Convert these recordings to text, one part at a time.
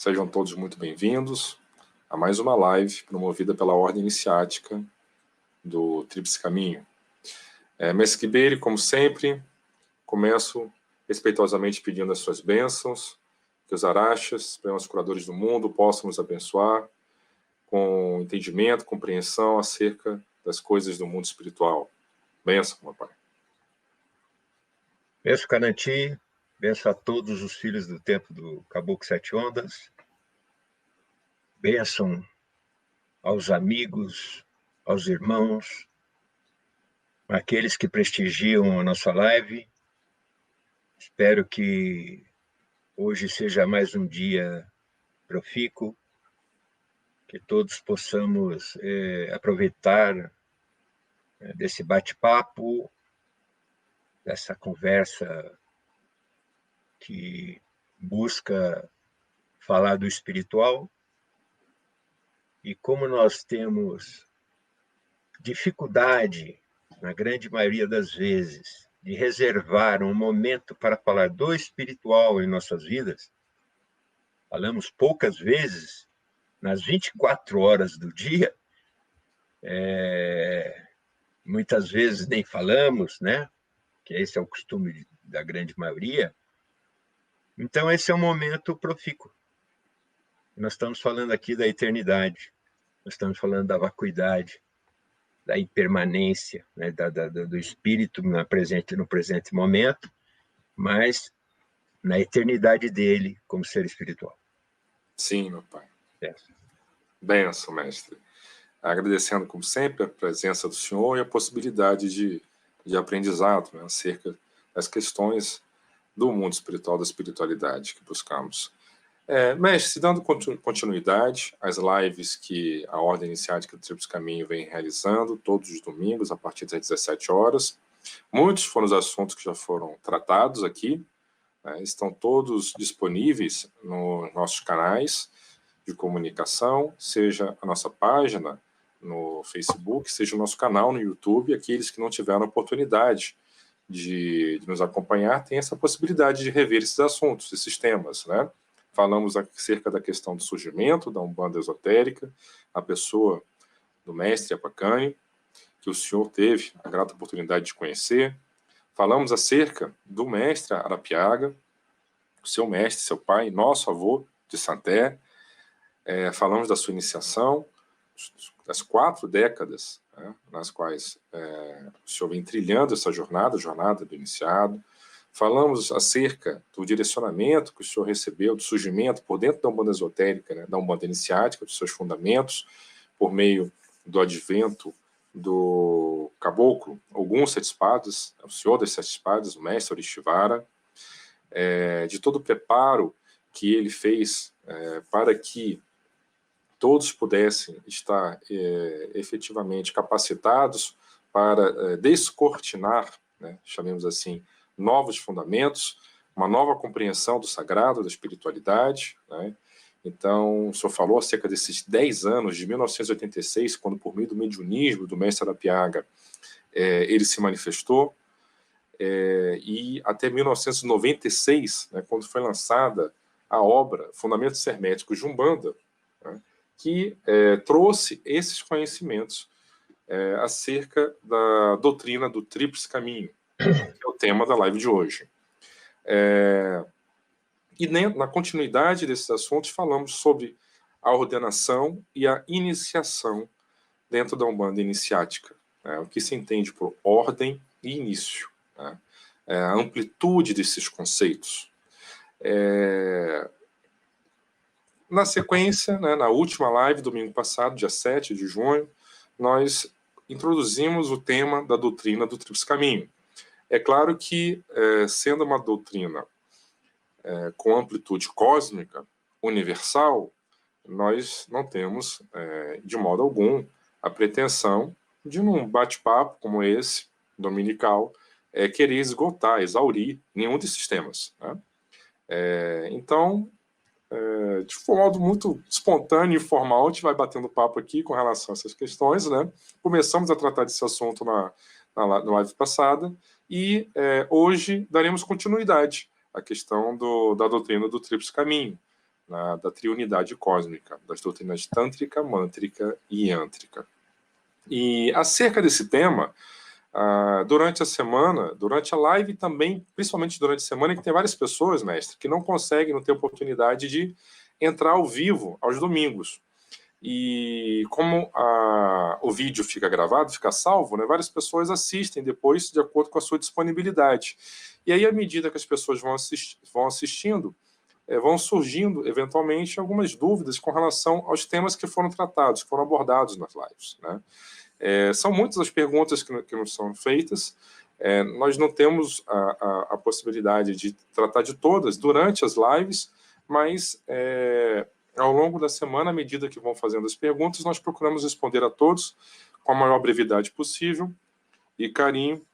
Sejam todos muito bem-vindos a mais uma live promovida pela Ordem Iniciática do Tríplice Caminho. Mestre Kiberi, como sempre, começo respeitosamente pedindo as suas bênçãos, que os Arachas, os curadores do mundo, possam nos abençoar com entendimento, compreensão acerca das coisas do mundo espiritual. Bênção, meu Pai. Benção, Cananti, benção a todos os filhos do tempo do Caboclo Sete Ondas, benção aos amigos, aos irmãos, aqueles que prestigiam a nossa live. Espero que hoje seja mais um dia profícuo, que todos possamos aproveitar desse bate-papo, dessa conversa que busca falar do espiritual. E como nós temos dificuldade, na grande maioria das vezes, de reservar um momento para falar do espiritual em nossas vidas, falamos poucas vezes, nas 24 horas do dia, muitas vezes nem falamos, né? Que esse é o costume da grande maioria. Então, esse é um momento profícuo. Nós estamos falando aqui da eternidade, nós estamos falando da vacuidade, da impermanência, né, do espírito no presente momento, mas na eternidade dele como ser espiritual. Sim, meu Pai. Benção, mestre. Agradecendo, como sempre, a presença do Senhor e a possibilidade de aprendizado, né, acerca das questões do mundo espiritual, da espiritualidade que buscamos. Mestre, dando continuidade às lives que a Ordem Iniciática do Tríplice Caminho vem realizando todos os domingos, a partir das 17 horas. Muitos foram os assuntos que já foram tratados aqui, né, estão todos disponíveis nos nossos canais de comunicação, seja a nossa página no Facebook, seja o nosso canal no YouTube. Aqueles que não tiveram a oportunidade de nos acompanhar têm essa possibilidade de rever esses assuntos, esses temas, né? Falamos acerca da questão do surgimento da Umbanda esotérica, a pessoa do mestre Apacani, que o senhor teve a grata oportunidade de conhecer. Falamos acerca do mestre Arapiaga, o seu mestre, seu pai, nosso avô de Santé. Falamos da sua iniciação, das 4 décadas, né, nas quais o senhor vem trilhando essa jornada, a jornada do iniciado. Falamos acerca do direcionamento que o senhor recebeu, do surgimento por dentro da Umbanda esotérica, né, da Umbanda iniciática, dos seus fundamentos, por meio do advento do caboclo Ogum Sete Espadas, o senhor das Sete Espadas, o mestre Orixivara, de todo o preparo que ele fez para que todos pudessem estar efetivamente capacitados para descortinar, né, chamemos assim, novos fundamentos, uma nova compreensão do sagrado, da espiritualidade, né? Então, o senhor falou acerca desses 10 anos, de 1986, quando, por meio do mediunismo do mestre Arapiaga, ele se manifestou, e até 1996, né, quando foi lançada a obra Fundamentos Herméticos de Umbanda, né, que trouxe esses conhecimentos acerca da doutrina do Tríplice Caminho, que é o tema da live de hoje. E na continuidade desses assuntos falamos sobre a ordenação e a iniciação dentro da Umbanda iniciática, né, o que se entende por ordem e início, né, a amplitude desses conceitos. Na sequência, né, na última live, domingo passado, dia 7 de junho, nós introduzimos o tema da doutrina do Tríplice Caminho. É claro que, sendo uma doutrina com amplitude cósmica, universal, nós não temos, de modo algum, a pretensão de, num bate-papo como esse, dominical, querer esgotar, exaurir nenhum desses temas, né? Então, de modo muito espontâneo e informal, a gente vai batendo papo aqui com relação a essas questões, né? Começamos a tratar desse assunto na live passada e hoje daremos continuidade à questão da doutrina do Tríplice Caminho, da triunidade cósmica, das doutrinas tântrica, mântrica e yântrica. E acerca desse tema, durante a semana, durante a live também, principalmente durante a semana, que tem várias pessoas, mestre, que não conseguem, não ter oportunidade de entrar ao vivo aos domingos. E como o vídeo fica gravado, fica salvo, né, várias pessoas assistem depois de acordo com a sua disponibilidade. E aí, à medida que as pessoas vão assistindo, vão surgindo, eventualmente, algumas dúvidas com relação aos temas que foram tratados, que foram abordados nas lives, né? São muitas as perguntas que nos são feitas. Nós não temos a possibilidade de tratar de todas durante as lives, mas ao longo da semana, à medida que vão fazendo as perguntas, nós procuramos responder a todos com a maior brevidade possível e carinho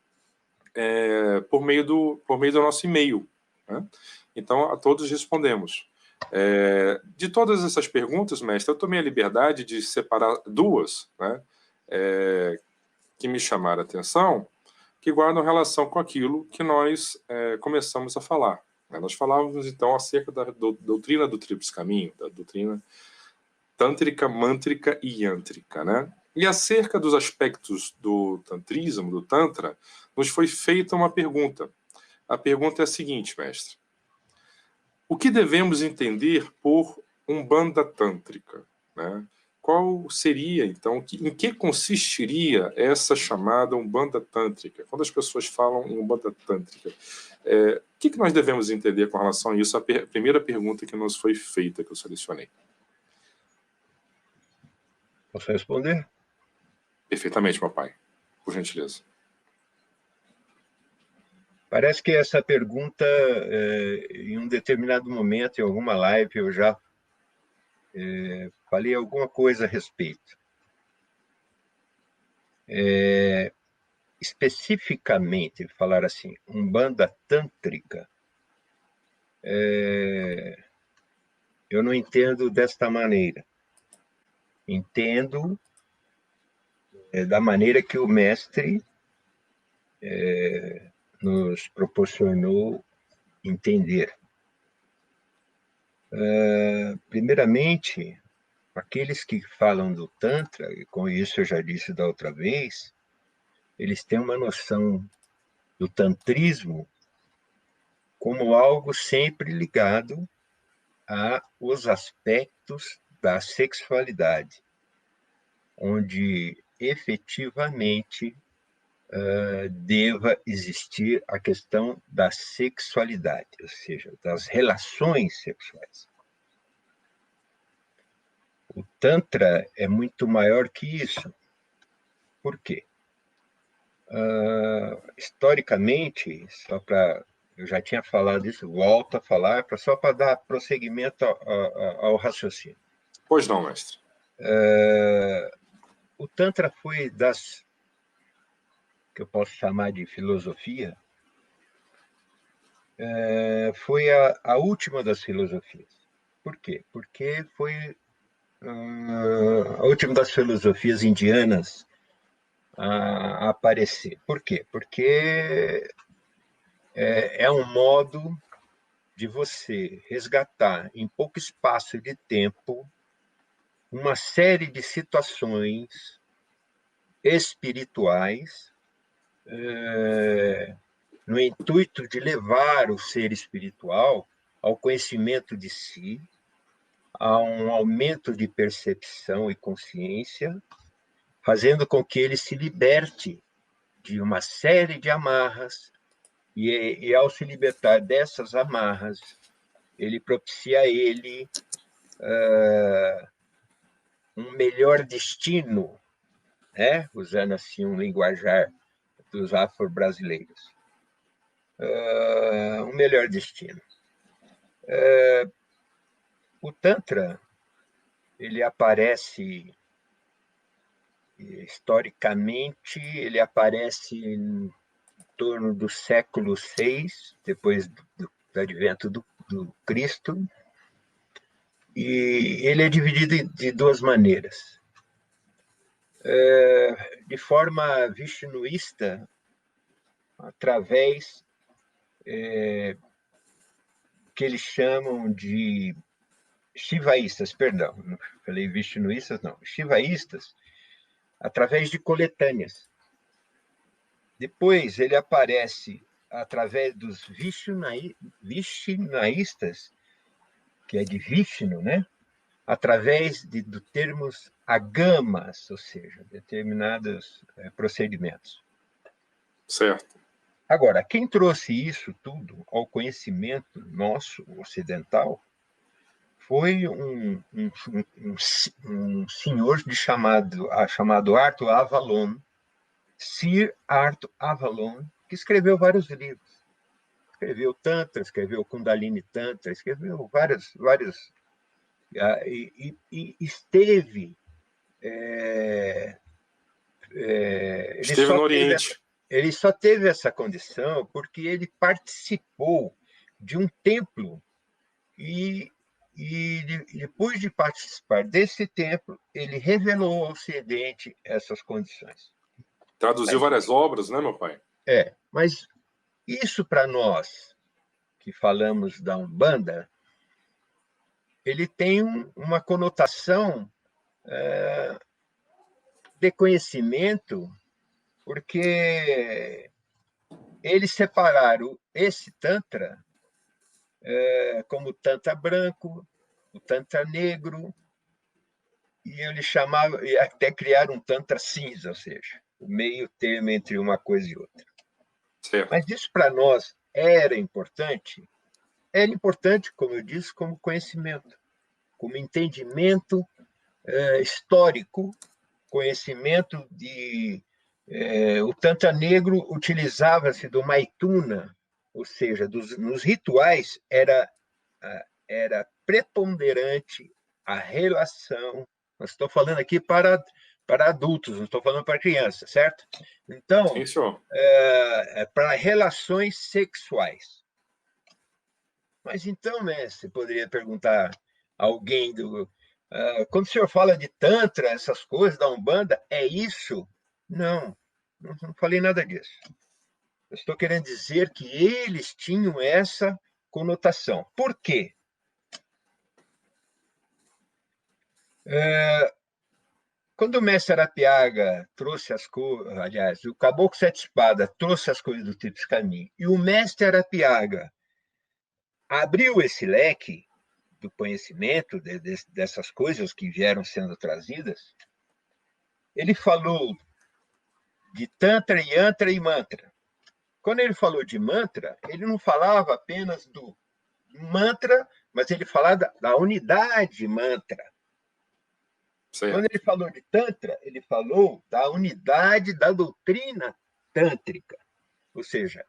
por meio do nosso e-mail, né? Então, a todos respondemos. De todas essas perguntas, mestre, eu tomei a liberdade de separar duas, né, que me chamaram a atenção, que guardam relação com aquilo que nós começamos a falar. Nós falávamos, então, acerca da doutrina do Tríplice Caminho, da doutrina tântrica, mântrica e yântrica, né? E acerca dos aspectos do tantrismo, do tantra, nos foi feita uma pergunta. A pergunta é a seguinte, mestre: o que devemos entender por Umbanda tântrica, né? Qual seria, então, em que consistiria essa chamada Umbanda tântrica? Quando as pessoas falam em Umbanda tântrica, o que nós devemos entender com relação a isso? A primeira pergunta que nos foi feita, que eu selecionei. Posso responder? Perfeitamente, papai. Por gentileza. Parece que essa pergunta, em um determinado momento, em alguma live, eu já falei alguma coisa a respeito. Especificamente, falar assim, Umbanda tântrica, eu não entendo desta maneira. Entendo da maneira que o mestre nos proporcionou entender. Primeiramente, aqueles que falam do Tantra, e com isso eu já disse da outra vez, eles têm uma noção do tantrismo como algo sempre ligado aos aspectos da sexualidade, onde efetivamente deva existir a questão da sexualidade, ou seja, das relações sexuais. O Tantra é muito maior que isso. Por quê? Historicamente, eu já tinha falado isso, volto a falar, só para dar prosseguimento ao raciocínio. Pois não, mestre. O Tantra foi das que eu posso chamar de filosofia, foi a última das filosofias. Por quê? Porque foi a última das filosofias indianas a aparecer. Por quê? Porque é um modo de você resgatar em pouco espaço de tempo uma série de situações espirituais no intuito de levar o ser espiritual ao conhecimento de si, a um aumento de percepção e consciência, fazendo com que ele se liberte de uma série de amarras, e ao se libertar dessas amarras, ele propicia a ele um melhor destino, né? Usando assim um linguajar dos afro-brasileiros. Um melhor destino. O Tantra, ele aparece, historicamente, ele aparece em torno do século VI, depois do advento do Cristo, e ele é dividido de duas maneiras. De forma vishnuísta, através que eles chamam de shivaístas, perdão, não falei vishnuístas, não, shivaístas, através de coletâneas. Depois ele aparece através dos vishnaístas, que é de Vishnu, né? Através do termos agamas, ou seja, determinados procedimentos. Certo. Agora, quem trouxe isso tudo ao conhecimento nosso, ocidental, foi um senhor chamado Arthur Avalon, Sir Arthur Avalon, que escreveu vários livros. Escreveu Tantra, escreveu Kundalini Tantra, escreveu vários e esteve... Esteve no Oriente. Ele só teve essa condição porque ele participou de um templo e depois de participar desse templo, ele revelou ao Ocidente essas condições. Traduziu várias obras, né, meu pai? Mas isso para nós que falamos da Umbanda, ele tem uma conotação de conhecimento, porque eles separaram esse Tantra como o Tantra branco, o Tantra negro, e eles chamavam, e até criaram um Tantra cinza, ou seja, o meio termo entre uma coisa e outra. Certo. Mas isso para nós era importante, como eu disse, como conhecimento, como entendimento histórico, conhecimento de... o Tantra negro utilizava-se do Maituna, ou seja, nos rituais era preponderante a relação. Nós estou falando aqui para adultos, não estou falando para crianças, certo? Então, sim, senhor. Para relações sexuais. Mas então, mestre, poderia perguntar a alguém quando o senhor fala de Tantra, essas coisas da Umbanda, é isso? Não falei nada disso. Eu estou querendo dizer que eles tinham essa conotação. Por quê? Quando o mestre Arapiaga trouxe as coisas, aliás, o Caboclo Sete Espadas trouxe as coisas do Tríplice Caminho, e o mestre Arapiaga abriu esse leque do conhecimento dessas coisas que vieram sendo trazidas, ele falou de Tantra, Yantra e Mantra. Quando ele falou de mantra, ele não falava apenas do mantra, mas ele falava da unidade mantra. Certo. Quando ele falou de Tantra, ele falou da unidade da doutrina tântrica. Ou seja,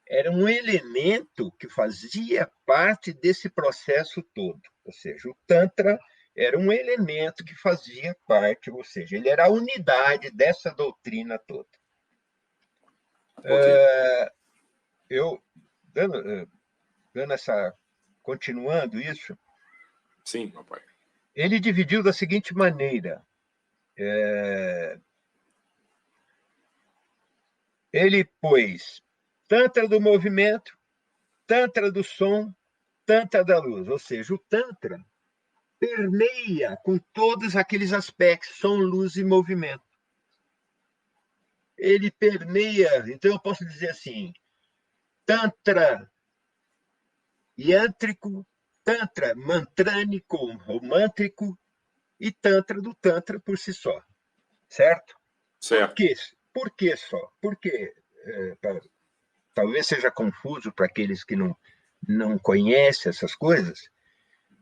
era um elemento que fazia parte desse processo todo. Ou seja, o Tantra era um elemento que fazia parte, ou seja, ele era a unidade dessa doutrina toda. Okay. Eu, continuando isso... Sim, meu pai. Ele dividiu da seguinte maneira. Ele pôs Tantra do movimento, Tantra do som, Tantra da luz. Ou seja, o Tantra permeia com todos aqueles aspectos, som, luz e movimento. Ele permeia, então eu posso dizer assim, Tantra yântrico, Tantra mantrânico ou mântrico e Tantra do Tantra por si só. Certo? Certo. Por que só? Porque talvez seja confuso para aqueles que não conhecem essas coisas,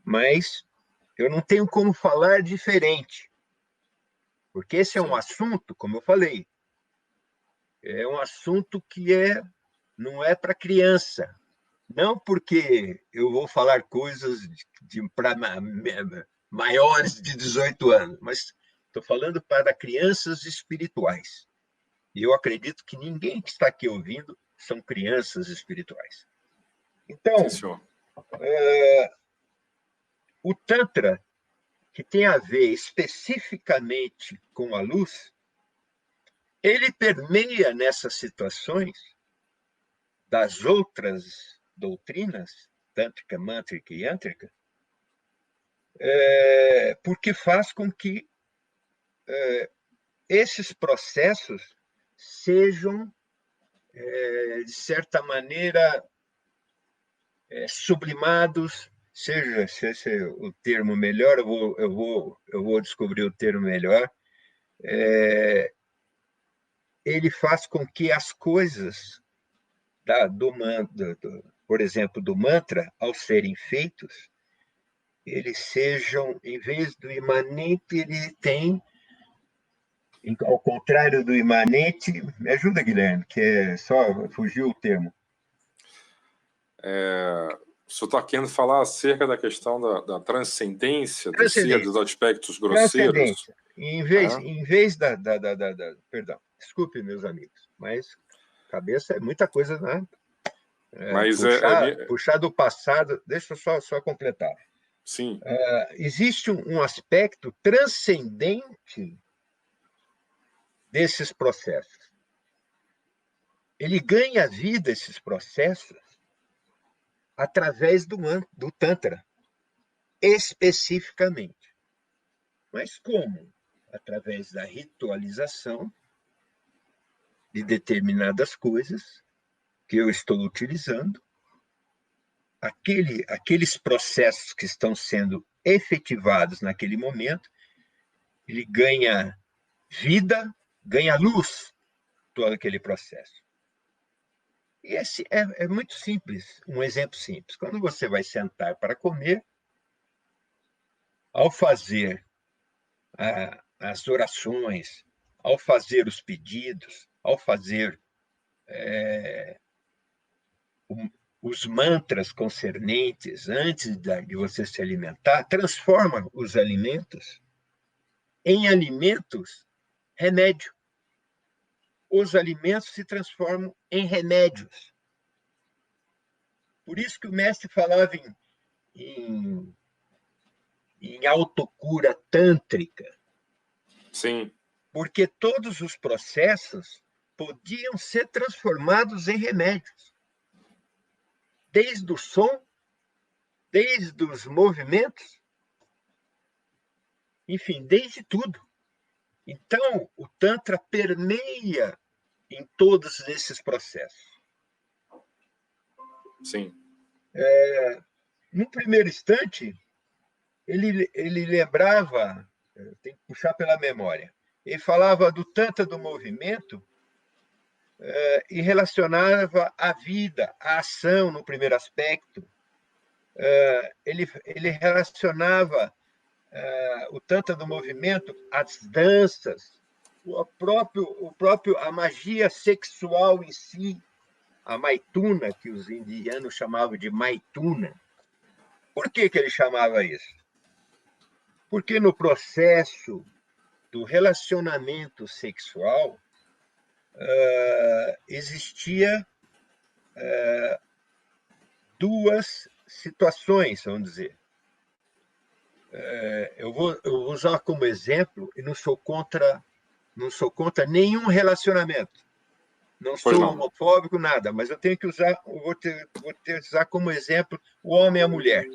mas eu não tenho como falar diferente. Porque esse é um assunto, como eu falei, é um assunto que não é para criança. Não porque eu vou falar coisas para maiores de 18 anos, mas estou falando para crianças espirituais. E eu acredito que ninguém que está aqui ouvindo são crianças espirituais. Então, o Tantra, que tem a ver especificamente com a luz, ele permeia nessas situações das outras doutrinas, tântrica, mântrica e yântrica, porque faz com que esses processos sejam, de certa maneira, sublimados, seja se esse é o termo melhor, eu vou descobrir o termo melhor. Ele faz com que as coisas por exemplo, do mantra, ao serem feitos, eles sejam, em vez do imanente, ele tem, ao contrário do imanente, me ajuda, Guilherme, que só fugiu o termo. O senhor está querendo falar acerca da questão da transcendência do ser, dos aspectos grosseiros? Em vez Perdão, desculpe, meus amigos, mas cabeça é muita coisa, né? Mas puxar do passado, deixa eu só completar. Sim. Existe um aspecto transcendente desses processos. Ele ganha vida, esses processos, através do Tantra, especificamente. Mas como? Através da ritualização de determinadas coisas que eu estou utilizando, aqueles processos que estão sendo efetivados naquele momento, ele ganha vida, ganha luz, todo aquele processo. E esse é muito simples, um exemplo simples. Quando você vai sentar para comer, ao fazer as orações, ao fazer os pedidos, ao fazer os mantras concernentes antes de você se alimentar, transforma os alimentos em alimentos remédio. Os alimentos se transformam em remédios. Por isso que o mestre falava em autocura tântrica. Sim. Porque todos os processos podiam ser transformados em remédios. Desde o som, desde os movimentos, enfim, desde tudo. Então, o Tantra permeia em todos esses processos. Sim. No primeiro instante, ele lembrava, tem que puxar pela memória, ele falava do Tantra do movimento e relacionava a vida, a ação no primeiro aspecto. Ele relacionava o Tantra do movimento às danças, a magia sexual em si, a Maituna, que os indianos chamavam de Maituna. Por que ele chamava isso? Porque no processo do relacionamento sexual existia duas situações, vamos dizer. Eu vou usar como exemplo, e não sou contra nenhum relacionamento. Não sou homofóbico, nada, mas eu tenho que vou usar como exemplo o homem e a mulher,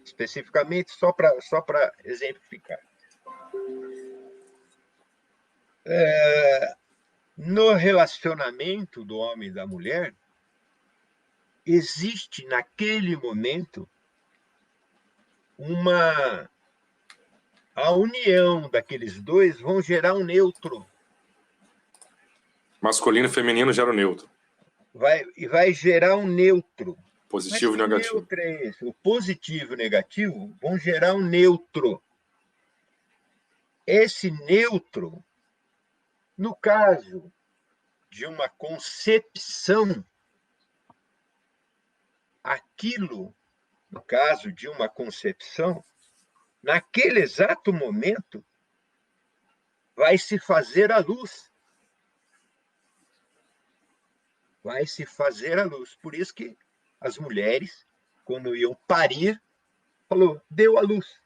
especificamente só para exemplificar. No relacionamento do homem e da mulher, existe naquele momento a união daqueles dois vão gerar um neutro. Masculino e feminino gera o neutro. Vai gerar um neutro. Positivo e negativo. Neutro é esse? O positivo e o negativo vão gerar um neutro. Esse neutro, no caso de uma concepção, naquele exato momento, vai se fazer a luz. Vai se fazer a luz. Por isso que as mulheres, quando iam parir, deu a luz.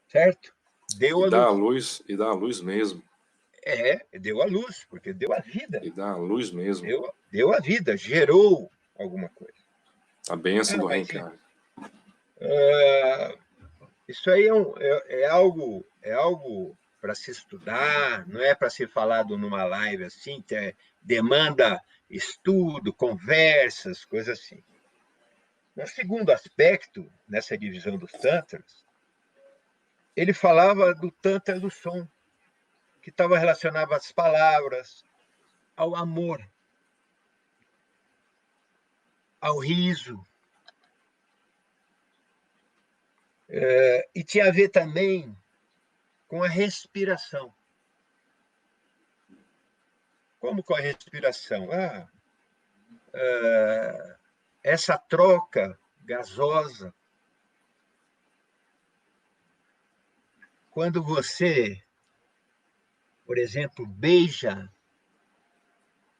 Certo? Deu a luz. E dá a luz mesmo. Deu a luz, porque deu a vida. E dá a luz mesmo. Deu a vida, gerou alguma coisa. A bênção do reencarne. Isso aí é algo para se estudar, não é para ser falado numa live assim, demanda estudo, conversas, coisas assim. No segundo aspecto, nessa divisão dos tantras, ele falava do tantra do som, que estava relacionado às palavras, ao amor, ao riso. E tinha a ver também com a respiração. Como com a respiração? Essa troca gasosa. Quando você, por exemplo, beija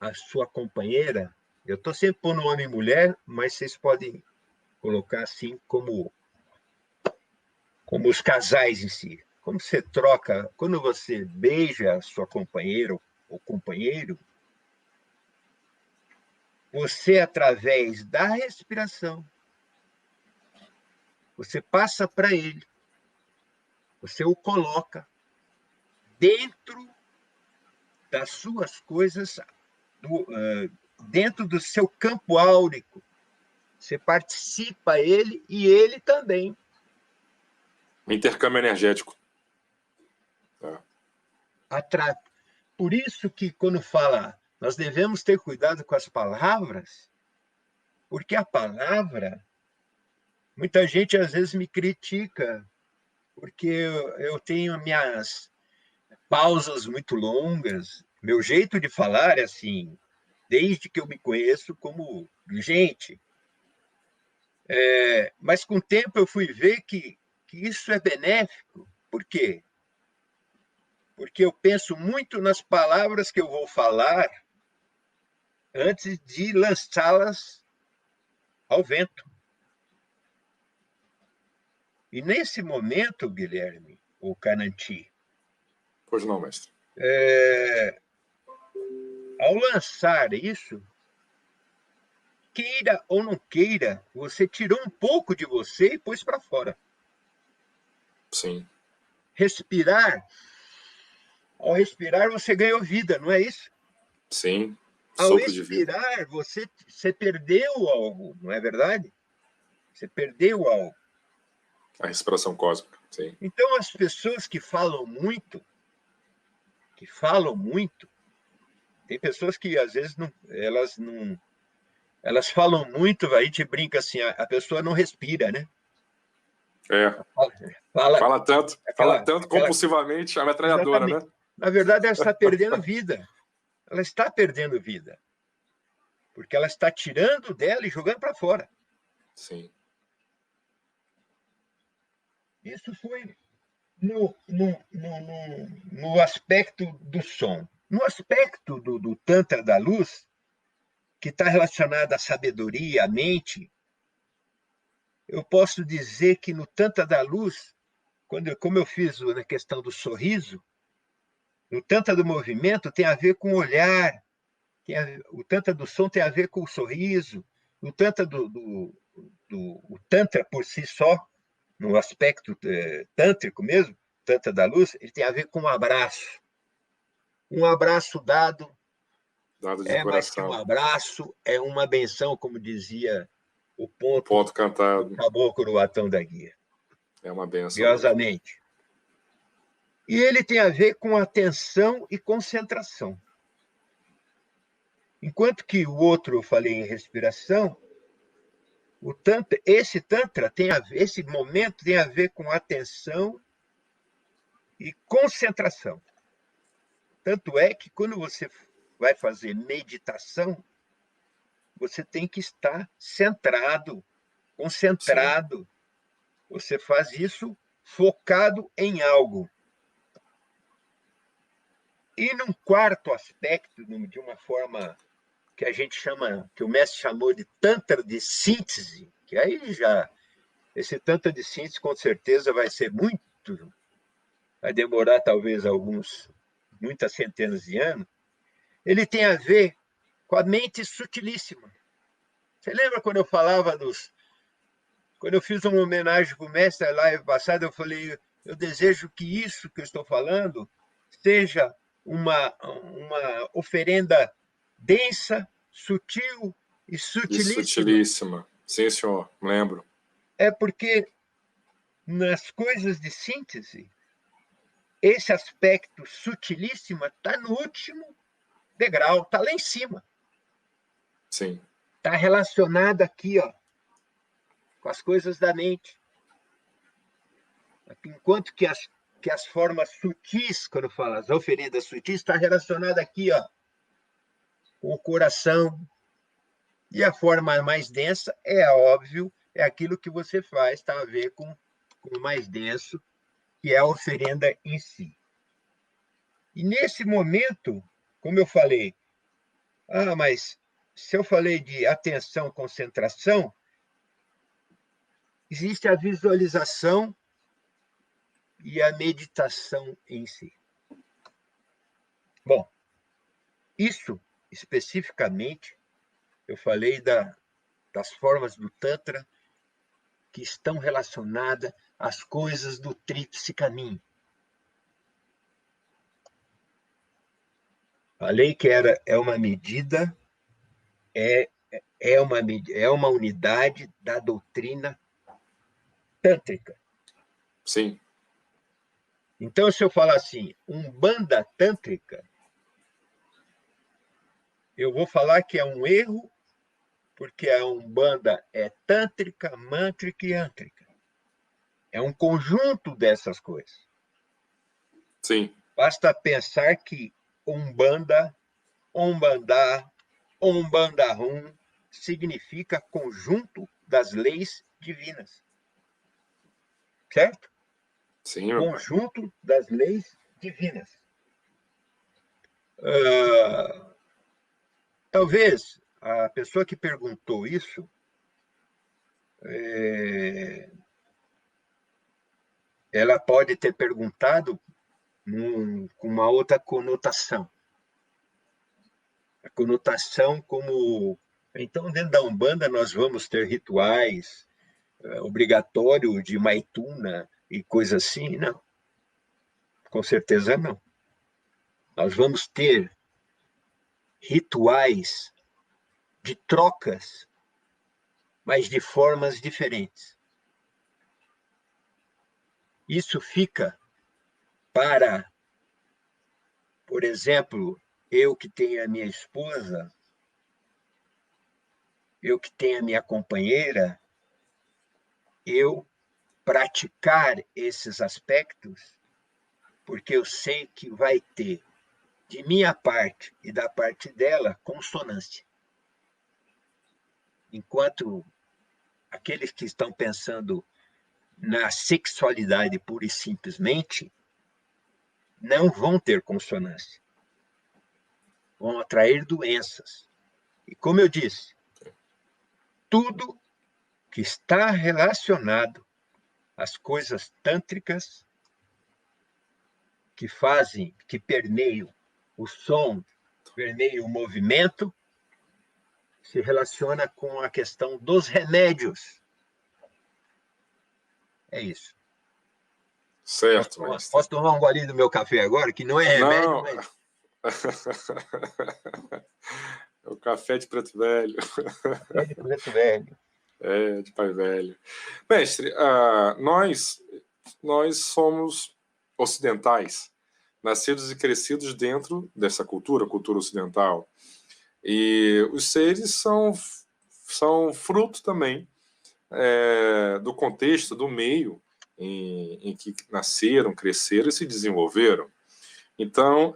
a sua companheira, eu estou sempre pondo homem e mulher, mas vocês podem colocar assim como os casais em si. Como você troca, quando você beija a sua companheira ou companheiro, você, através da respiração, você passa para ele, você o coloca dentro das suas coisas, dentro do seu campo áurico. Você participa ele e ele também. Intercâmbio energético. Por isso que, quando fala, nós devemos ter cuidado com as palavras, porque a palavra, muita gente às vezes me critica, porque eu tenho minhas pausas muito longas, meu jeito de falar é assim, desde que eu me conheço como gente. Mas com o tempo eu fui ver que isso é benéfico. Por quê? Porque eu penso muito nas palavras que eu vou falar antes de lançá-las ao vento. E nesse momento, Guilherme, o Cananti, Pois não, mestre. ao lançar isso, queira ou não queira, você tirou um pouco de você e pôs para fora. Sim. Respirar, ao respirar você ganhou vida, não é isso? Sim. Ao Sopro de vida. expirar, você perdeu algo, não é verdade? Você perdeu algo. A respiração cósmica, sim. Então, as pessoas que falam muito, tem pessoas que às vezes elas falam muito, a gente brinca assim, a pessoa não respira, né? Fala tanto compulsivamente, a metralhadora, exatamente. né? Na verdade, ela está perdendo vida. Ela está perdendo vida. Porque ela está tirando dela e jogando para fora. Sim. Isso foi no aspecto do som. No aspecto do Tantra da luz, que está relacionado à sabedoria, à mente, eu posso dizer que no Tantra da luz, como eu fiz na questão do sorriso, no Tantra do movimento tem a ver com o olhar, o Tantra do som tem a ver com o sorriso, o Tantra o Tantra por si só, no aspecto tântrico mesmo, Tantra da luz, ele tem a ver com um abraço. Um abraço dado de mais que um coração. abraço, é uma benção, como dizia o ponto cantado. do caboclo Atão da Guia. É uma benção. Curiosamente. E ele tem a ver com atenção e concentração. Enquanto que o outro, eu falei em respiração, esse tantra esse momento tem a ver com atenção e concentração. Tanto é que quando você vai fazer meditação, você tem que estar centrado, concentrado. Sim. Você faz isso focado em algo. E num quarto aspecto, de uma forma que a gente chama, que o mestre chamou de tantra de síntese, que aí já, esse tantra de síntese com certeza vai demorar talvez muitas centenas de anos, ele tem a ver com a mente sutilíssima. Você lembra quando eu falava Quando eu fiz uma homenagem para o mestre a live passada, eu falei, eu desejo que isso que eu estou falando seja uma oferenda densa, sutil e E sutilíssima. sutilíssima. Sim, senhor, lembro. É porque nas coisas de síntese, esse aspecto sutilíssimo está no último degrau, está lá em cima. Sim. Está relacionado aqui, ó, com as coisas da mente. Enquanto que as formas sutis, quando fala as oferendas sutis, está relacionada aqui, ó, com o coração. E a forma mais densa, é óbvio, é aquilo que você faz, está a ver com o mais denso, que é a oferenda em si. E nesse momento, como eu falei, mas se eu falei de atenção, concentração, existe a visualização e a meditação em si. Bom, isso especificamente, eu falei das formas do Tantra que estão relacionadas às coisas do tríplice caminho. Falei que é uma medida, é uma unidade da doutrina tântrica. Sim. Então, se eu falar assim, Umbanda tântrica, eu vou falar que é um erro, porque a Umbanda é tântrica, mântrica e ântrica. É um conjunto dessas coisas. Sim. Basta pensar que Umbanda, Umbandá, Umbandarum significa conjunto das leis divinas. Certo? Sim, meu pai. Conjunto das leis divinas. Talvez a pessoa que perguntou isso ela pode ter perguntado com uma outra conotação. A conotação como... Então, dentro da Umbanda, nós vamos ter rituais obrigatórios de maituna e coisa assim? Não. Com certeza não. Nós vamos ter rituais de trocas, mas de formas diferentes. Isso fica para, por exemplo, eu que tenho a minha esposa, eu que tenho a minha companheira, eu praticar esses aspectos, porque eu sei que vai ter, de minha parte e da parte dela, consonância. Enquanto aqueles que estão pensando na sexualidade pura e simplesmente, não vão ter consonância. Vão atrair doenças. E como eu disse, tudo que está relacionado às coisas tântricas que permeiam o som, permeiam o movimento, se relaciona com a questão dos remédios. É isso. Certo, mestre. Posso tomar um golinho do meu café agora, que não é remédio, Não. mas... É o café de preto velho. É de preto velho. É, de pai velho. Mestre, nós somos ocidentais, nascidos e crescidos dentro dessa cultura ocidental. E os seres são fruto também do contexto, do meio em que nasceram, cresceram e se desenvolveram. Então,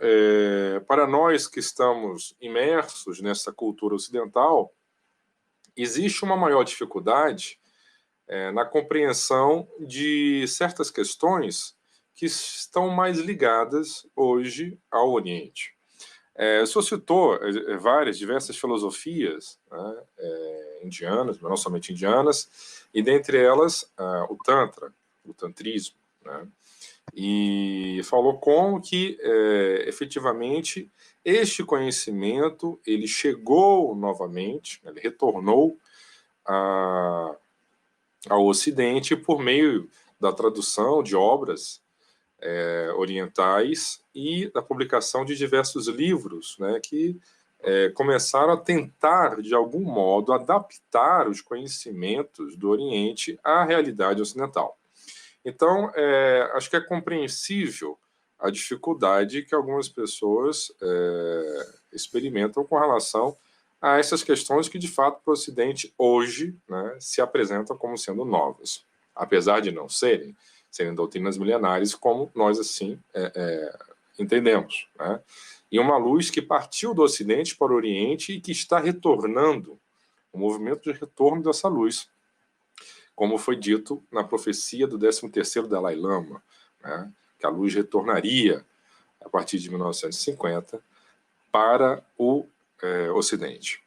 para nós que estamos imersos nessa cultura ocidental, existe uma maior dificuldade na compreensão de certas questões que estão mais ligadas hoje ao Oriente. O senhor citou diversas filosofias, né, indianas, mas não somente indianas, e dentre elas o Tantra, o Tantrismo, né? E falou como que, efetivamente, este conhecimento ele chegou novamente, ele retornou ao Ocidente por meio da tradução de obras orientais e da publicação de diversos livros, né, que começaram a tentar, de algum modo, adaptar os conhecimentos do Oriente à realidade ocidental. Então, acho que é compreensível a dificuldade que algumas pessoas experimentam com relação a essas questões que, de fato, para o Ocidente, hoje, né, se apresentam como sendo novas, apesar de não serem doutrinas milenares, como nós, assim, entendemos, né? E uma luz que partiu do Ocidente para o Oriente e que está retornando, o movimento de retorno dessa luz, como foi dito na profecia do 13º Dalai Lama, né? Que a luz retornaria a partir de 1950 para o Ocidente.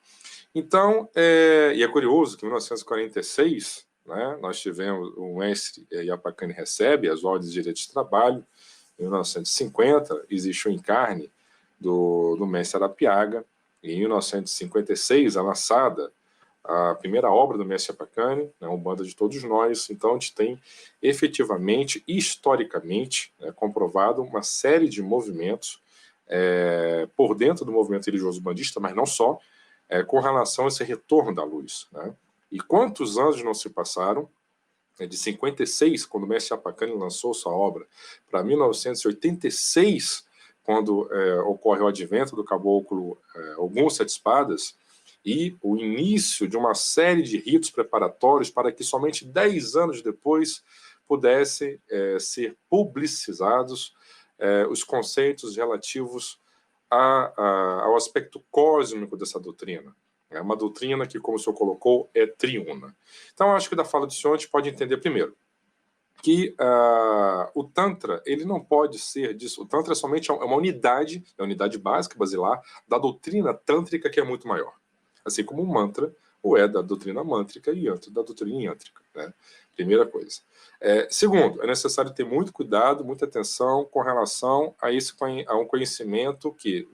Então, e é curioso que em 1946, né, nós tivemos o mestre Yapakani recebe as ordens de direito de trabalho. Em 1950, existe o encarne do mestre Arapiaga. E em 1956, é lançada a primeira obra do mestre Yapakani, né, Umbanda de Todos Nós. Então, a gente tem efetivamente, historicamente, comprovado uma série de movimentos por dentro do movimento religioso bandista, mas não só, com relação a esse retorno da luz, né? E quantos anos não se passaram, de 56, quando o mestre Yapakani lançou sua obra, para 1986, quando ocorre o advento do caboclo Ogum Sete Espadas, e o início de uma série de ritos preparatórios para que somente 10 anos depois pudessem ser publicizados os conceitos relativos ao aspecto cósmico dessa doutrina. É uma doutrina que, como o senhor colocou, é triuna. Então, acho que da fala do senhor a gente pode entender, primeiro, que o Tantra, ele não pode ser disso. O Tantra é somente uma unidade, é a unidade básica, basilar, da doutrina tântrica, que é muito maior. Assim como o mantra, ou da doutrina mântrica e yantra, da doutrina yântrica, né? Primeira coisa. Segundo, é necessário ter muito cuidado, muita atenção com relação a um conhecimento que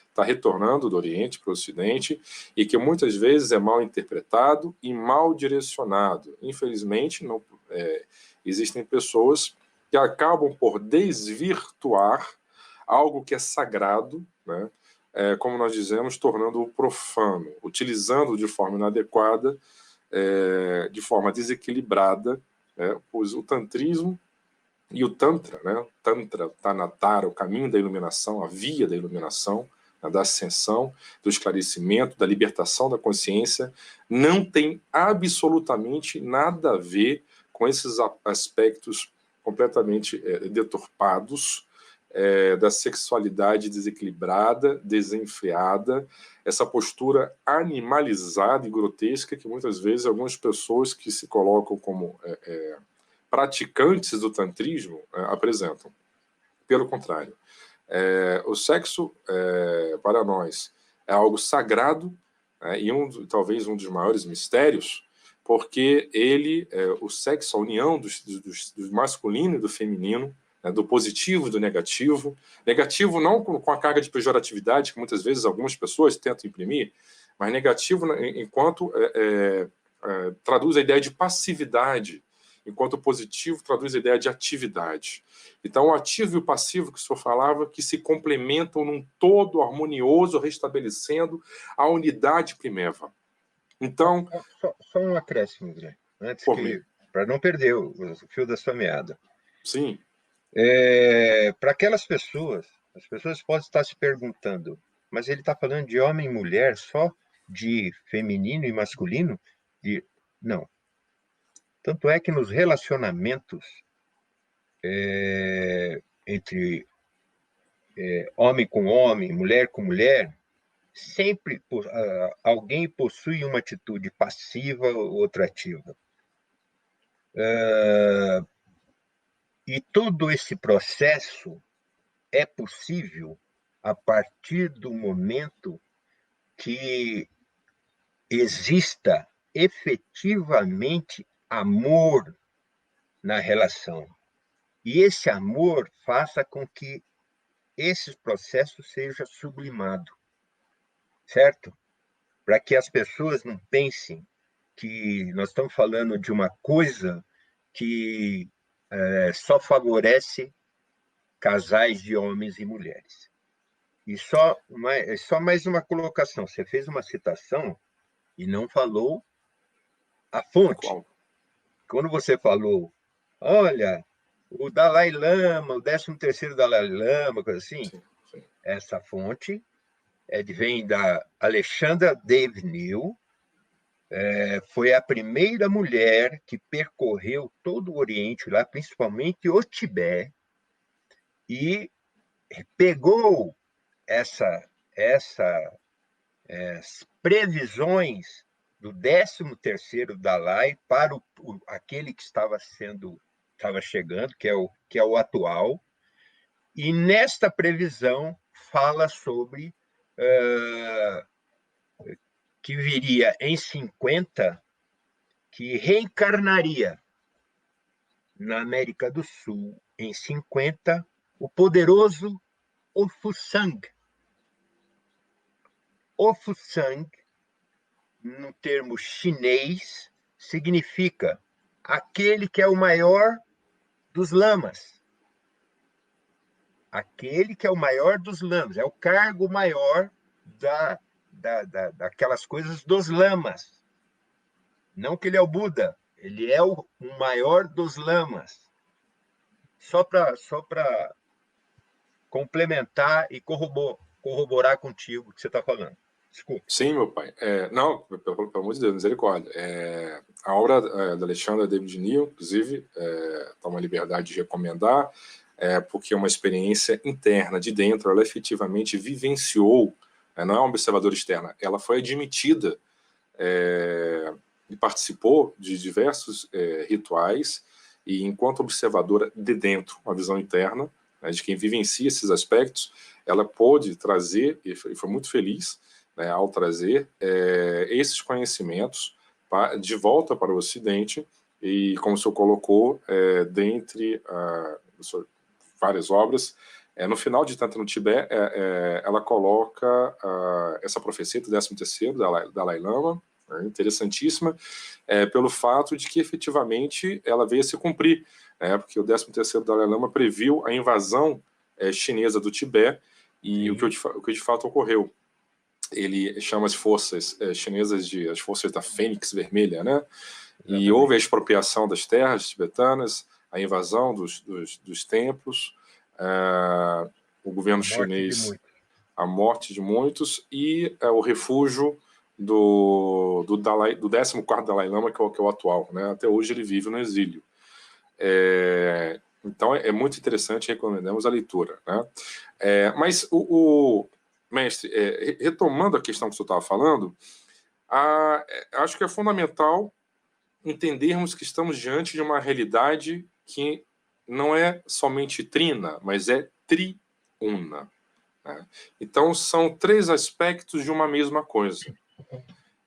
está retornando do Oriente para o Ocidente e que muitas vezes é mal interpretado e mal direcionado. Infelizmente, não, existem pessoas que acabam por desvirtuar algo que é sagrado, né? Como nós dizemos, tornando-o profano, utilizando de forma inadequada, de forma desequilibrada, pois o tantrismo e o tantra, né? Tantra, Tanatara, o caminho da iluminação, a via da iluminação, da ascensão, do esclarecimento, da libertação da consciência, não tem absolutamente nada a ver com esses aspectos completamente deturpados, da sexualidade desequilibrada, desenfreada, essa postura animalizada e grotesca que muitas vezes algumas pessoas que se colocam como praticantes do tantrismo apresentam. Pelo contrário, o sexo, para nós, é algo sagrado, e talvez um dos maiores mistérios, porque o sexo, a união do masculino e do feminino, do positivo e do negativo. Negativo não com a carga de pejoratividade que muitas vezes algumas pessoas tentam imprimir, mas negativo enquanto traduz a ideia de passividade, enquanto o positivo traduz a ideia de atividade. Então, o ativo e o passivo que o senhor falava, que se complementam num todo harmonioso, restabelecendo a unidade primeva. Então... Só um acréscimo, André, antes para não perder o fio da sua meada. Sim. Para aquelas pessoas, as pessoas podem estar se perguntando, mas ele está falando de homem e mulher só? De feminino e masculino? Não. Tanto é que nos relacionamentos entre homem com homem, mulher com mulher, sempre alguém possui uma atitude passiva ou outra ativa. E todo esse processo é possível a partir do momento que exista efetivamente amor na relação. E esse amor faça com que esse processo seja sublimado, certo? Para que as pessoas não pensem que nós estamos falando de uma coisa que só favorece casais de homens e mulheres. E só mais uma colocação. Você fez uma citação e não falou a fonte. Qual? Quando você falou, olha, o Dalai Lama, o 13º Dalai Lama, coisa assim, Sim, sim. essa fonte vem da Alexandra David-Néel, foi a primeira mulher que percorreu todo o Oriente, lá, principalmente o Tibete, e pegou essas previsões do 13º Dalai para aquele que estava chegando, que é o atual, e nesta previsão fala sobre que viria em 50, que reencarnaria na América do Sul em 50 o poderoso Ofusang. Ofusang, no termo chinês, significa aquele que é o maior dos lamas. Aquele que é o maior dos lamas, é o cargo maior daquelas coisas dos lamas. Não que ele é o Buda, ele é o maior dos lamas. Só para complementar e corroborar contigo o que você está falando. Desculpa. Sim, meu pai. Não, pelo amor de Deus, misericórdia. A obra da Alexandra David-Néel, inclusive, toma a liberdade de recomendar, porque é uma experiência interna, de dentro, ela efetivamente vivenciou, não é uma observadora externa, ela foi admitida e participou de diversos rituais, e enquanto observadora de dentro, uma visão interna, de quem vivencia esses aspectos, ela pôde trazer, e foi muito feliz, ao trazer esses conhecimentos de volta para o Ocidente, e como o senhor colocou, dentre várias obras, no final de Tantra no Tibete, ela coloca essa profecia do 13º Dalai Lama, interessantíssima, pelo fato de que efetivamente ela veio a se cumprir, porque o 13º Dalai Lama previu a invasão chinesa do Tibete, e o que de fato ocorreu. Ele chama as forças chinesas de as forças da Fênix Vermelha, né? E houve a expropriação das terras tibetanas, a invasão dos templos, o governo chinês, a morte de muitos, e o refúgio do 14º Dalai Lama, que é o atual, né? Até hoje ele vive no exílio. Então é muito interessante, recomendamos a leitura, né? Mas mestre, retomando a questão que o senhor estava falando, acho que é fundamental entendermos que estamos diante de uma realidade que não é somente trina, mas é triuna, né? Então são três aspectos de uma mesma coisa.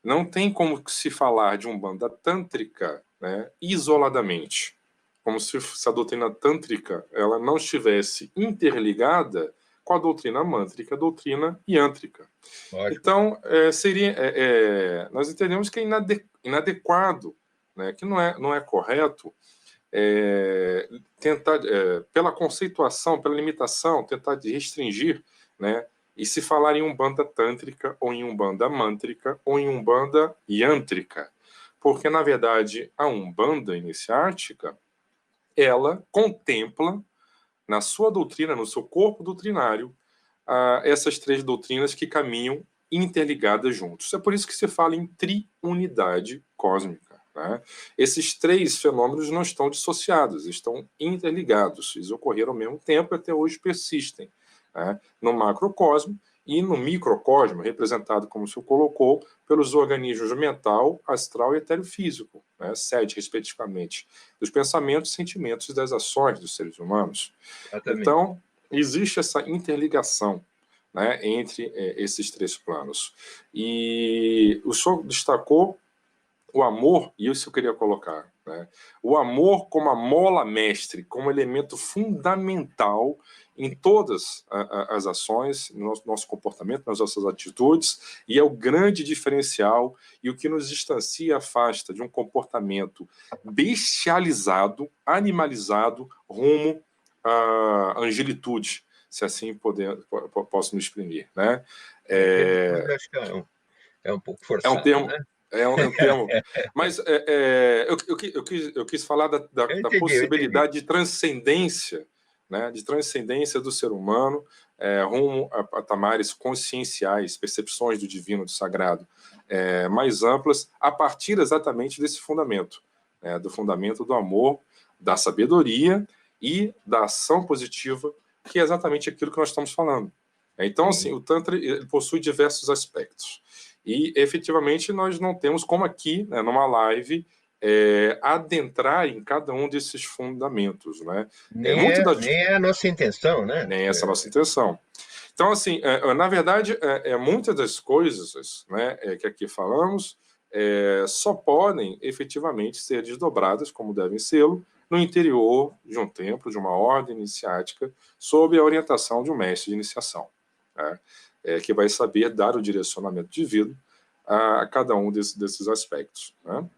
Não tem como se falar de Umbanda tântrica, né, isoladamente, como se a doutrina tântrica ela não estivesse interligada com a doutrina mântrica, a doutrina yântrica. Lógico. Então, nós entendemos que é inadequado, né, que não é correto tentar, pela conceituação, pela limitação, tentar restringir, né, e se falar em Umbanda tântrica, ou em Umbanda mântrica, ou em Umbanda yântrica. Porque, na verdade, a Umbanda iniciática, ela contempla, na sua doutrina, no seu corpo doutrinário, essas três doutrinas que caminham interligadas juntos. É por isso que se fala em triunidade cósmica, né? Esses três fenômenos não estão dissociados, estão interligados. Eles ocorreram ao mesmo tempo e até hoje persistem, né? No macrocosmo e no microcosmo, representado, como o senhor colocou, pelos organismos mental, astral e etéreo-físico, né? Sede, respectivamente, dos pensamentos, sentimentos e das ações dos seres humanos. Exatamente. Então, existe essa interligação, né, entre esses três planos. E o senhor destacou o amor, e isso eu queria colocar. né? O amor como a mola mestre, como elemento fundamental em todas as ações, no nosso comportamento, nas nossas atitudes, e é o grande diferencial e o que nos distancia e afasta de um comportamento bestializado, animalizado, rumo à angelitude, se assim posso me exprimir, né? Acho que é um pouco forçado, é um termo, né? É um termo. Mas eu quis falar da possibilidade de transcendência, né, de transcendência do ser humano rumo a patamares conscienciais, percepções do divino, do sagrado, mais amplas, a partir exatamente desse fundamento, do fundamento do amor, da sabedoria e da ação positiva, que é exatamente aquilo que nós estamos falando. Então, assim, o Tantra ele possui diversos aspectos. E, efetivamente, nós não temos como aqui, né, numa live, adentrar em cada um desses fundamentos, né? Nem é a nossa intenção, né? Nem essa é a nossa intenção. Então, assim, na verdade, muitas das coisas, né, que aqui falamos só podem, efetivamente, ser desdobradas, como devem ser, no interior de um templo, de uma ordem iniciática, sob a orientação de um mestre de iniciação, né? Que vai saber dar o direcionamento devido a cada um desses aspectos, né?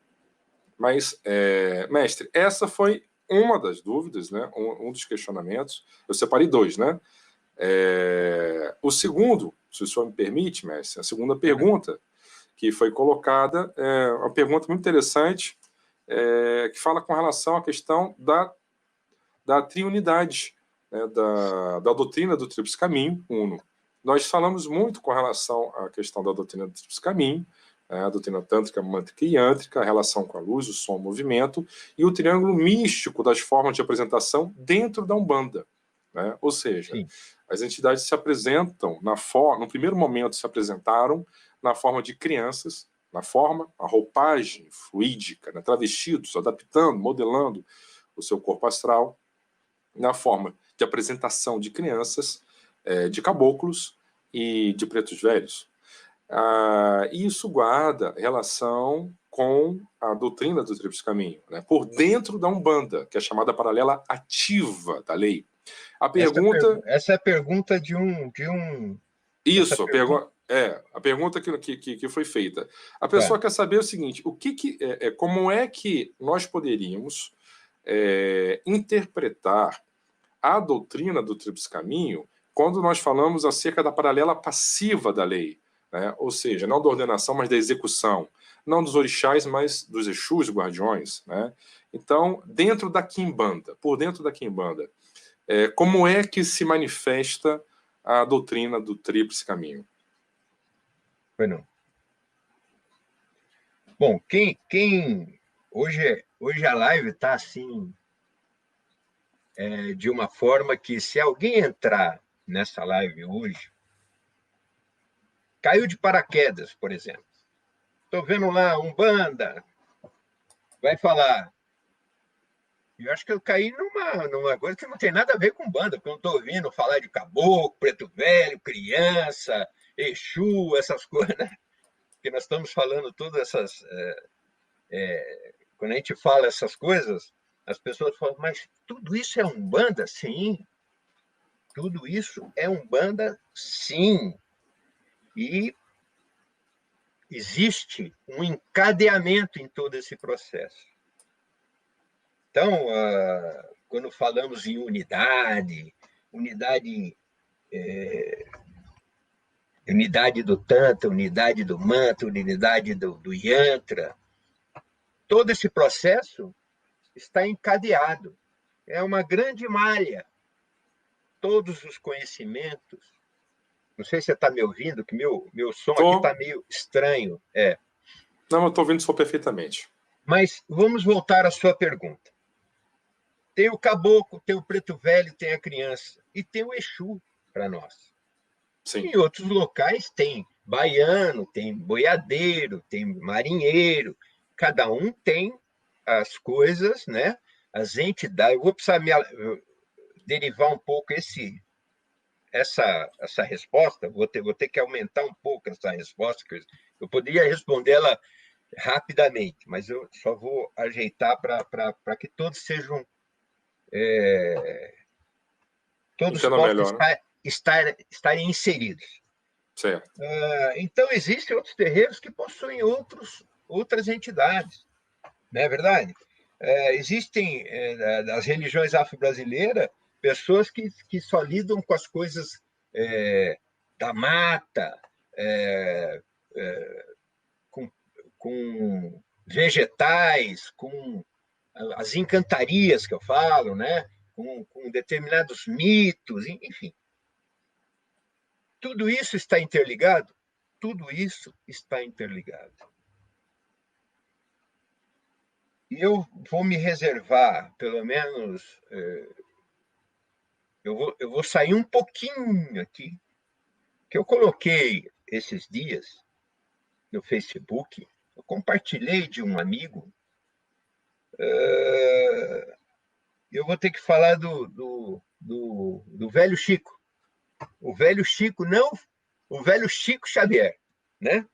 Mas, mestre, essa foi uma das dúvidas, né? Um dos questionamentos. Eu separei dois, né? O segundo, se o senhor me permite, mestre, a segunda pergunta que foi colocada é uma pergunta muito interessante, que fala com relação à questão da triunidade, né? da doutrina do Tríplice Caminho, uno. Nós falamos muito com relação à questão da doutrina do Tríplice Caminho, a doutrina tântrica, mântrica e yântrica, a relação com a luz, o som, o movimento, e o triângulo místico das formas de apresentação dentro da Umbanda, né? Ou seja, sim, as entidades se apresentam, no primeiro momento se apresentaram na forma de crianças, na forma, a roupagem fluídica, né? Travestidos, adaptando, modelando o seu corpo astral, na forma de apresentação de crianças, de caboclos e de pretos velhos. Isso guarda relação com a doutrina do Tríplice Caminho, né? Por dentro da Umbanda, que é chamada paralela ativa da lei. A pergunta... Essa é a pergunta de um... Isso, a pergunta que foi feita. A pessoa quer saber o seguinte, como é que nós poderíamos interpretar a doutrina do Tríplice Caminho quando nós falamos acerca da paralela passiva da lei, né? Ou seja, não da ordenação, mas da execução, não dos orixás, mas dos exus guardiões, né? Então, dentro da Quimbanda, por dentro da Quimbanda, como é que se manifesta a doutrina do Tríplice Caminho? Bueno. Bom, hoje a live está assim, de uma forma que se alguém entrar nessa live hoje, caiu de paraquedas, por exemplo. Estou vendo lá Umbanda, vai falar. Eu acho que eu caí numa coisa que não tem nada a ver com Umbanda, porque eu não estou ouvindo falar de caboclo, preto velho, criança, Exu, essas coisas, né? Porque nós estamos falando todas essas... quando a gente fala essas coisas, as pessoas falam, mas tudo isso é Umbanda? Sim. Tudo isso é Umbanda? Sim. E existe um encadeamento em todo esse processo. Então, quando falamos em unidade do Tantra, unidade do Mantra, unidade do Yantra, todo esse processo está encadeado. É uma grande malha. Todos os conhecimentos. Não sei se você está me ouvindo, que meu som aqui está meio estranho. Não, eu estou ouvindo só perfeitamente. Mas vamos voltar à sua pergunta. Tem o caboclo, tem o preto velho, tem a criança. E tem o Exu para nós. Sim. Em outros locais tem baiano, tem boiadeiro, tem marinheiro. Cada um tem as coisas, né? As entidades. Eu vou precisar derivar um pouco essa resposta. Vou ter que aumentar um pouco essa resposta. Eu poderia responder ela rapidamente, mas eu só vou ajeitar para que todos sejam... todos Entenda possam melhor, né? estarem inseridos. Certo. Então, existem outros terreiros que possuem outras entidades, não é verdade? Existem, das religiões afro-brasileiras, pessoas que só lidam com as coisas da mata, com, com vegetais, com as encantarias que eu falo, né? Com determinados mitos, enfim. Tudo isso está interligado? Tudo isso está interligado. E eu vou me reservar, pelo menos, eu vou sair um pouquinho aqui, que eu coloquei esses dias no Facebook, eu compartilhei de um amigo, eu vou ter que falar do velho Chico. O velho Chico, não, o velho Chico Xavier, né?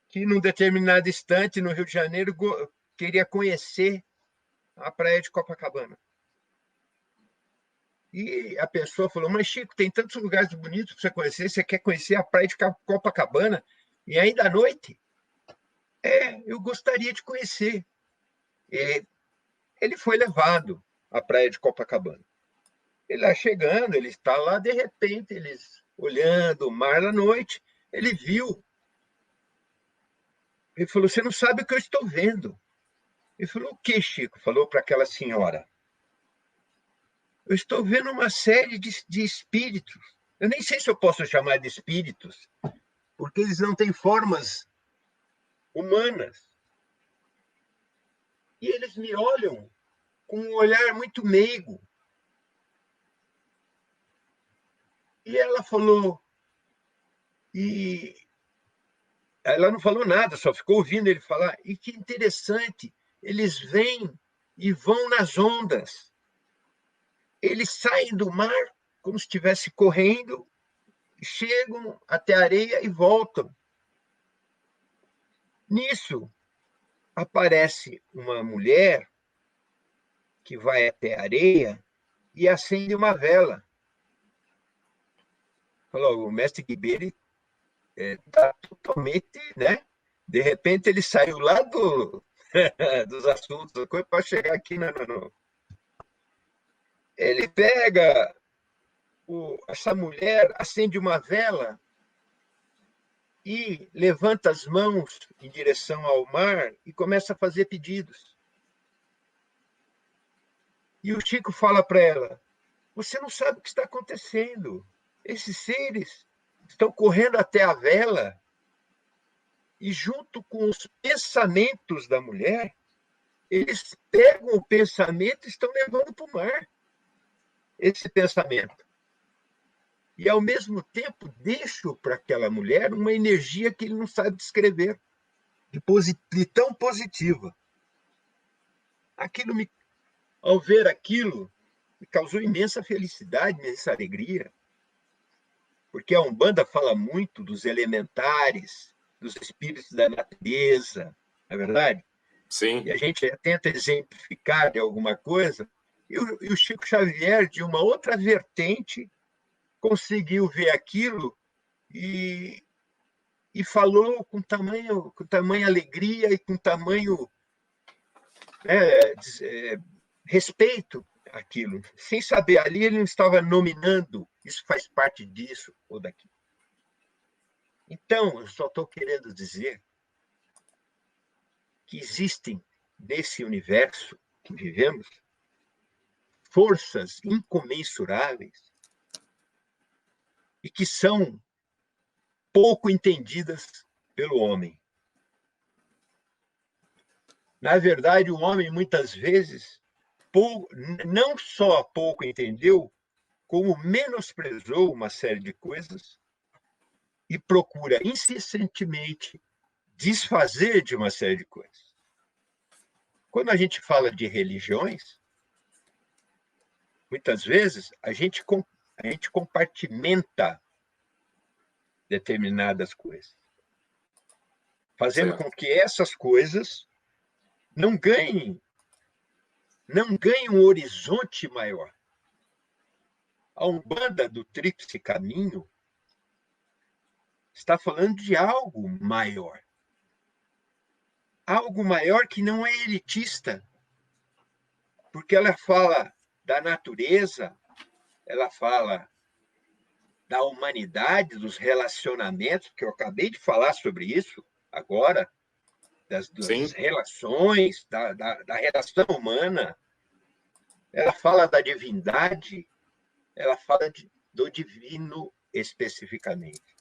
Que num determinado instante, no Rio de Janeiro, queria conhecer a praia de Copacabana. E a pessoa falou, mas Chico, tem tantos lugares bonitos para você conhecer, você quer conhecer a praia de Copacabana? E ainda à noite? Eu gostaria de conhecer. Ele foi levado à praia de Copacabana. Ele lá chegando, ele está lá, de repente, eles olhando o mar à noite, ele viu. Ele falou, você não sabe o que eu estou vendo. Ele falou, o que, Chico? Falou para aquela senhora. Eu estou vendo uma série de espíritos. Eu nem sei se eu posso chamar de espíritos, porque eles não têm formas humanas. E eles me olham com um olhar muito meigo. E ela falou, e ela não falou nada, só ficou ouvindo ele falar. E que interessante, eles vêm e vão nas ondas. Eles saem do mar como se estivesse correndo, chegam até a areia e voltam. Nisso, aparece uma mulher que vai até a areia e acende uma vela. Falou, o mestre Guiberi está totalmente, né? De repente ele saiu lá dos assuntos para chegar aqui no. Ele pega essa mulher, acende uma vela e levanta as mãos em direção ao mar e começa a fazer pedidos. E o Chico fala para ela, você não sabe o que está acontecendo. Esses seres estão correndo até a vela e, junto com os pensamentos da mulher, eles pegam o pensamento e estão levando para o mar esse pensamento. E, ao mesmo tempo, deixam para aquela mulher uma energia que ele não sabe descrever, de tão positiva. Ao ver aquilo, me causou imensa felicidade, imensa alegria, porque a Umbanda fala muito dos elementares, dos espíritos da natureza, não é verdade? Sim. E a gente tenta exemplificar de alguma coisa, e o Chico Xavier, de uma outra vertente, conseguiu ver aquilo e falou com tamanha alegria e com tamanho respeito aquilo, sem saber, ali ele não estava nominando, isso faz parte disso ou daquilo. Então, eu só estou querendo dizer que existem, nesse universo que vivemos, forças incomensuráveis e que são pouco entendidas pelo homem. Na verdade, o homem, muitas vezes, não só pouco entendeu, como menosprezou uma série de coisas e procura incessantemente desfazer de uma série de coisas. Quando a gente fala de religiões, muitas vezes a gente compartimenta determinadas coisas. fazendo certo. com que essas coisas não ganhem um horizonte maior. A Umbanda do Tríplice Caminho está falando de algo maior. Algo maior que não é elitista, porque ela fala da natureza, ela fala da humanidade, dos relacionamentos, que eu acabei de falar sobre isso agora, das Sim, relações, da relação humana. Ela fala da divindade, ela fala do divino especificamente.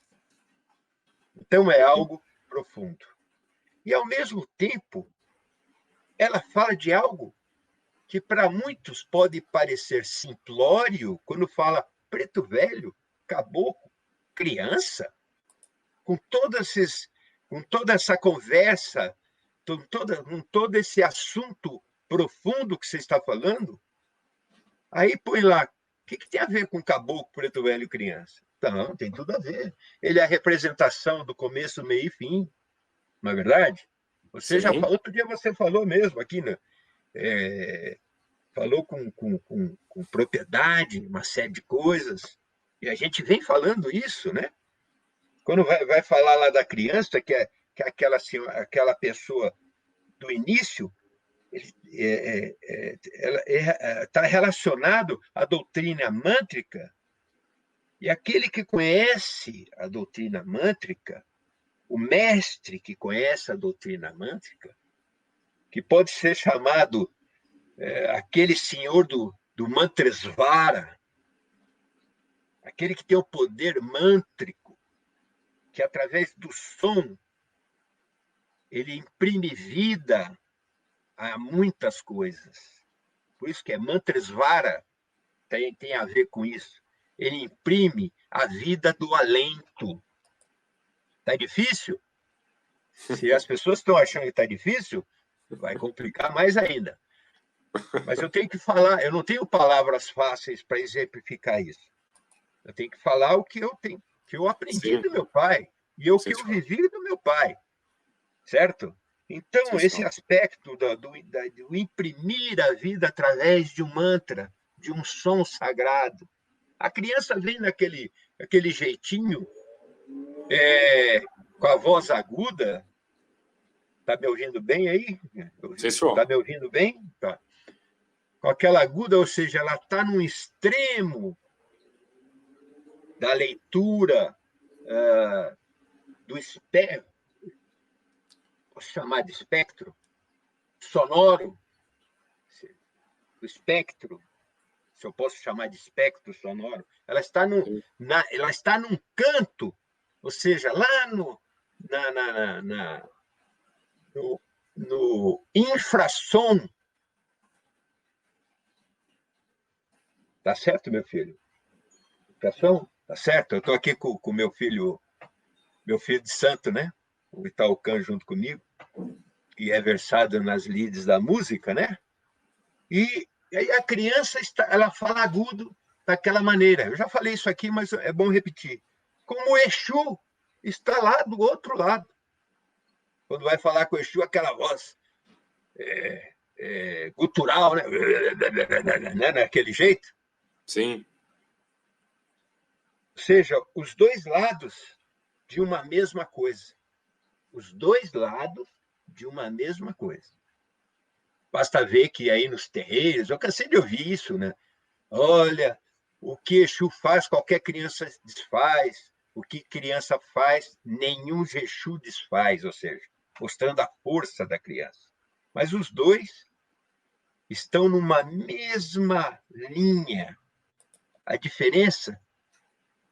Então, é algo profundo. E, ao mesmo tempo, ela fala de algo que, para muitos, pode parecer simplório, quando fala preto velho, caboclo, criança, com toda essa conversa, com todo esse assunto profundo que você está falando. Aí põe lá, o que tem a ver com caboclo, preto velho e criança? Não, tem tudo a ver. Ele é a representação do começo, meio e fim, não é verdade? Você já sim, falou, outro dia você falou mesmo aqui, né? Falou com propriedade, uma série de coisas, e a gente vem falando isso, né? Quando vai falar lá da criança, que é aquela pessoa do início, ela está relacionado à doutrina mântrica, e aquele que conhece a doutrina mântrica, o mestre que conhece a doutrina mântrica, que pode ser chamado aquele senhor do Mantresvara, aquele que tem o poder mântrico, que através do som ele imprime vida a muitas coisas. Por isso que é Mantresvara, tem a ver com isso. Ele imprime a vida do alento. Está difícil? Se as pessoas estão achando que está difícil, vai complicar mais ainda. Mas eu tenho que falar, eu não tenho palavras fáceis para exemplificar isso. Eu tenho que falar o que eu aprendi sim, do meu pai e o sim, que eu senhor. vivi do meu pai, certo? Então, Sim, esse senhor. aspecto do imprimir a vida através de um mantra, de um som sagrado. A criança vem aquele jeitinho, com a voz aguda. Está me ouvindo bem aí? Sim, Está senhor. me ouvindo bem? Tá. Com aquela aguda, ou seja, ela está num extremo da leitura do espectro, posso chamar de espectro sonoro, do espectro, se eu posso chamar de espectro sonoro, ela está num canto, ou seja, lá no infrassom. Tá certo, meu filho? Infrassom? Tá certo? Eu estou aqui com o meu filho de santo, né? O Itaocan junto comigo, e é versado nas lides da música, né? E aí a criança ela fala agudo daquela maneira. Eu já falei isso aqui, mas é bom repetir. Como o Exu está lá do outro lado. Quando vai falar com o Exu, aquela voz gutural, né? Daquele jeito. Sim, Ou seja, os dois lados de uma mesma coisa. Os dois lados de uma mesma coisa. Basta ver que aí nos terreiros, eu cansei de ouvir isso, né? Olha, o que Exu faz, qualquer criança desfaz. O que criança faz, nenhum Exu desfaz, ou seja, mostrando a força da criança. Mas os dois estão numa mesma linha. A diferença é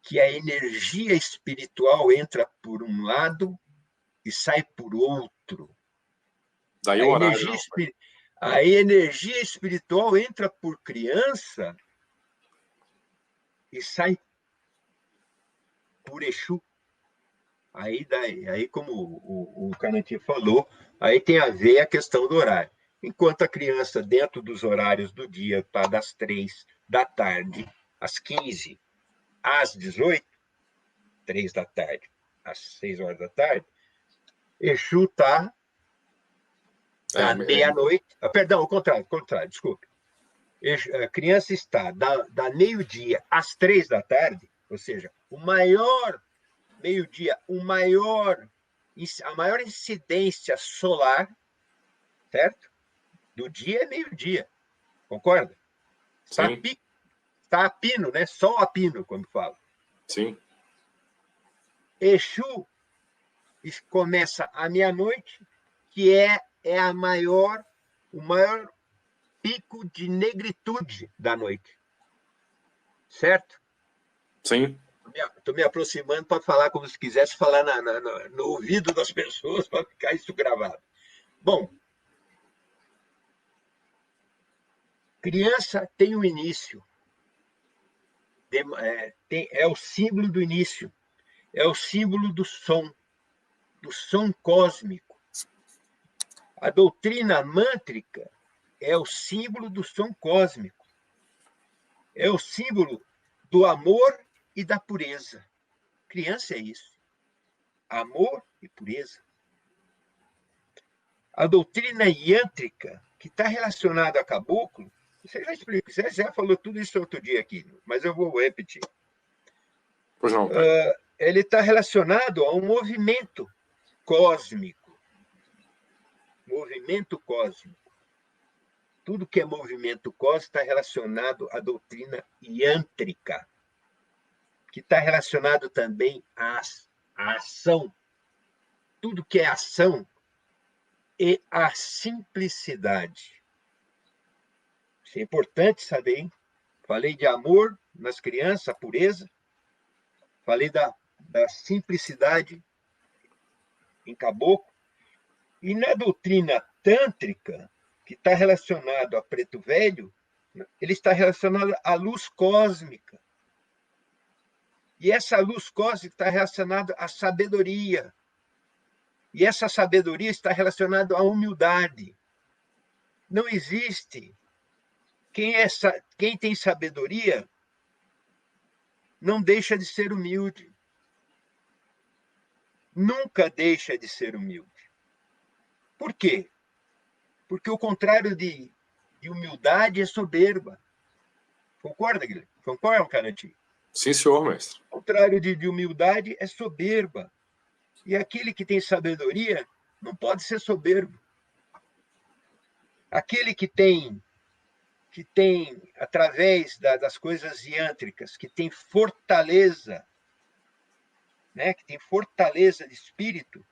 que a energia espiritual entra por um lado e sai por outro. daí A o horário, energia, não, pai. a energia espiritual entra por criança e sai por Exu. Aí como o Canati falou, aí tem a ver a questão do horário. Enquanto a criança, dentro dos horários do dia, está das 3 da tarde às 15, às 18, 3 da tarde, às 6 horas da tarde, Exu está da meia-noite... Perdão, ao contrário, desculpe. A criança está da meio-dia às 3 da tarde, ou seja, o maior meio-dia, a maior incidência solar, certo? Do dia é meio-dia, concorda? Está a pino, né? Sol a pino, quando fala. Sim. Exu começa à meia-noite, que é o maior pico de negritude da noite. Certo? Sim. Estou me aproximando para falar como se quisesse falar no ouvido das pessoas para ficar isso gravado. Bom, criança tem um início. É o símbolo do início. É o símbolo do som cósmico. A doutrina mântrica é o símbolo do som cósmico. É o símbolo do amor e da pureza. Criança é isso. Amor e pureza. A doutrina yântrica, que está relacionada a caboclo, você já explicou, você já falou tudo isso outro dia aqui, mas eu vou repetir. Pois não, ele está relacionado a um movimento cósmico. Movimento cósmico. Tudo que é movimento cósmico está relacionado à doutrina yântrica, que está relacionado também à ação. Tudo que é ação e a simplicidade. Isso é importante saber, hein? Falei de amor nas crianças, a pureza. Falei da simplicidade em caboclo. E na doutrina tântrica, que está relacionado a preto velho, ele está relacionado à luz cósmica. E essa luz cósmica está relacionada à sabedoria. E essa sabedoria está relacionada à humildade. Não existe. Quem tem sabedoria não deixa de ser humilde. Nunca deixa de ser humilde. Por quê? Porque o contrário de humildade é soberba. Concorda, Guilherme? Concorda, Carantinho? Sim, senhor, mestre. O contrário de humildade é soberba. E aquele que tem sabedoria não pode ser soberbo. Aquele que tem através das coisas yântricas, que tem fortaleza, né? Que tem fortaleza de espírito,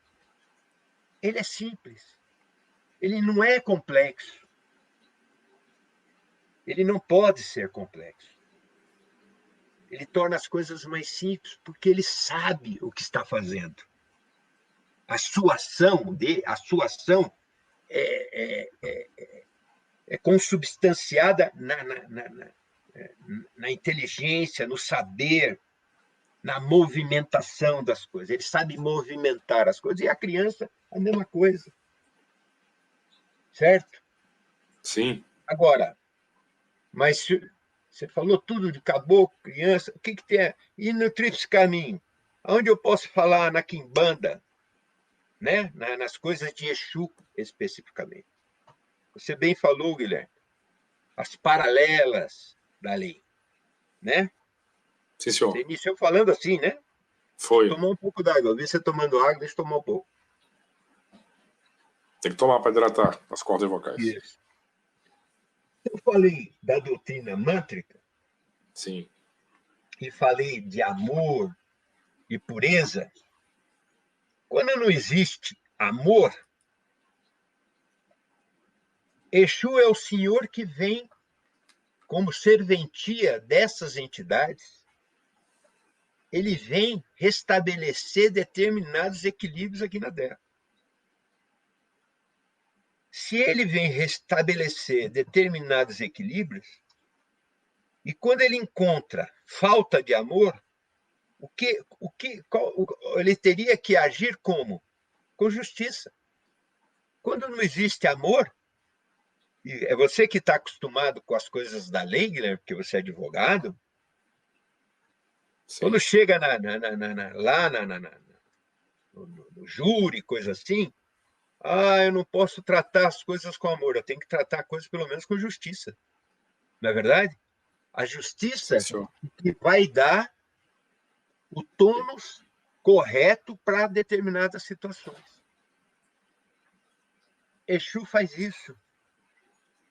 ele é simples. Ele não é complexo. Ele não pode ser complexo. Ele torna as coisas mais simples porque ele sabe o que está fazendo. A sua ação é consubstanciada na inteligência, no saber, na movimentação das coisas. Ele sabe movimentar as coisas. E a criança, a mesma coisa. Certo? Sim. Agora, mas você falou tudo de caboclo, criança, o que tem? E no Tríplice Caminho? Onde eu posso falar na quimbanda, né? Nas coisas de Exu, especificamente. Você bem falou, Guilherme, as paralelas da lei, né? Sim, senhor. Você iniciou falando assim, né? Foi. Tomou um pouco d'água. Eu vi você tomando água, deixa eu tomar um pouco. Tem que tomar para hidratar as cordas vocais. Isso. Eu falei da doutrina mântrica. Sim. E falei de amor e pureza. Quando não existe amor, Exu é o senhor que vem como serventia dessas entidades. Ele vem restabelecer determinados equilíbrios aqui na Terra. Se ele vem restabelecer determinados equilíbrios, e quando ele encontra falta de amor, ele teria que agir como? Com justiça. Quando não existe amor, e é você que está acostumado com as coisas da lei, Guilherme, porque você é advogado, sim. Quando chega lá no júri, coisa assim, eu não posso tratar as coisas com amor, eu tenho que tratar coisas pelo menos com justiça. Não é verdade? A justiça que vai dar o tônus correto para determinadas situações. Exu faz isso.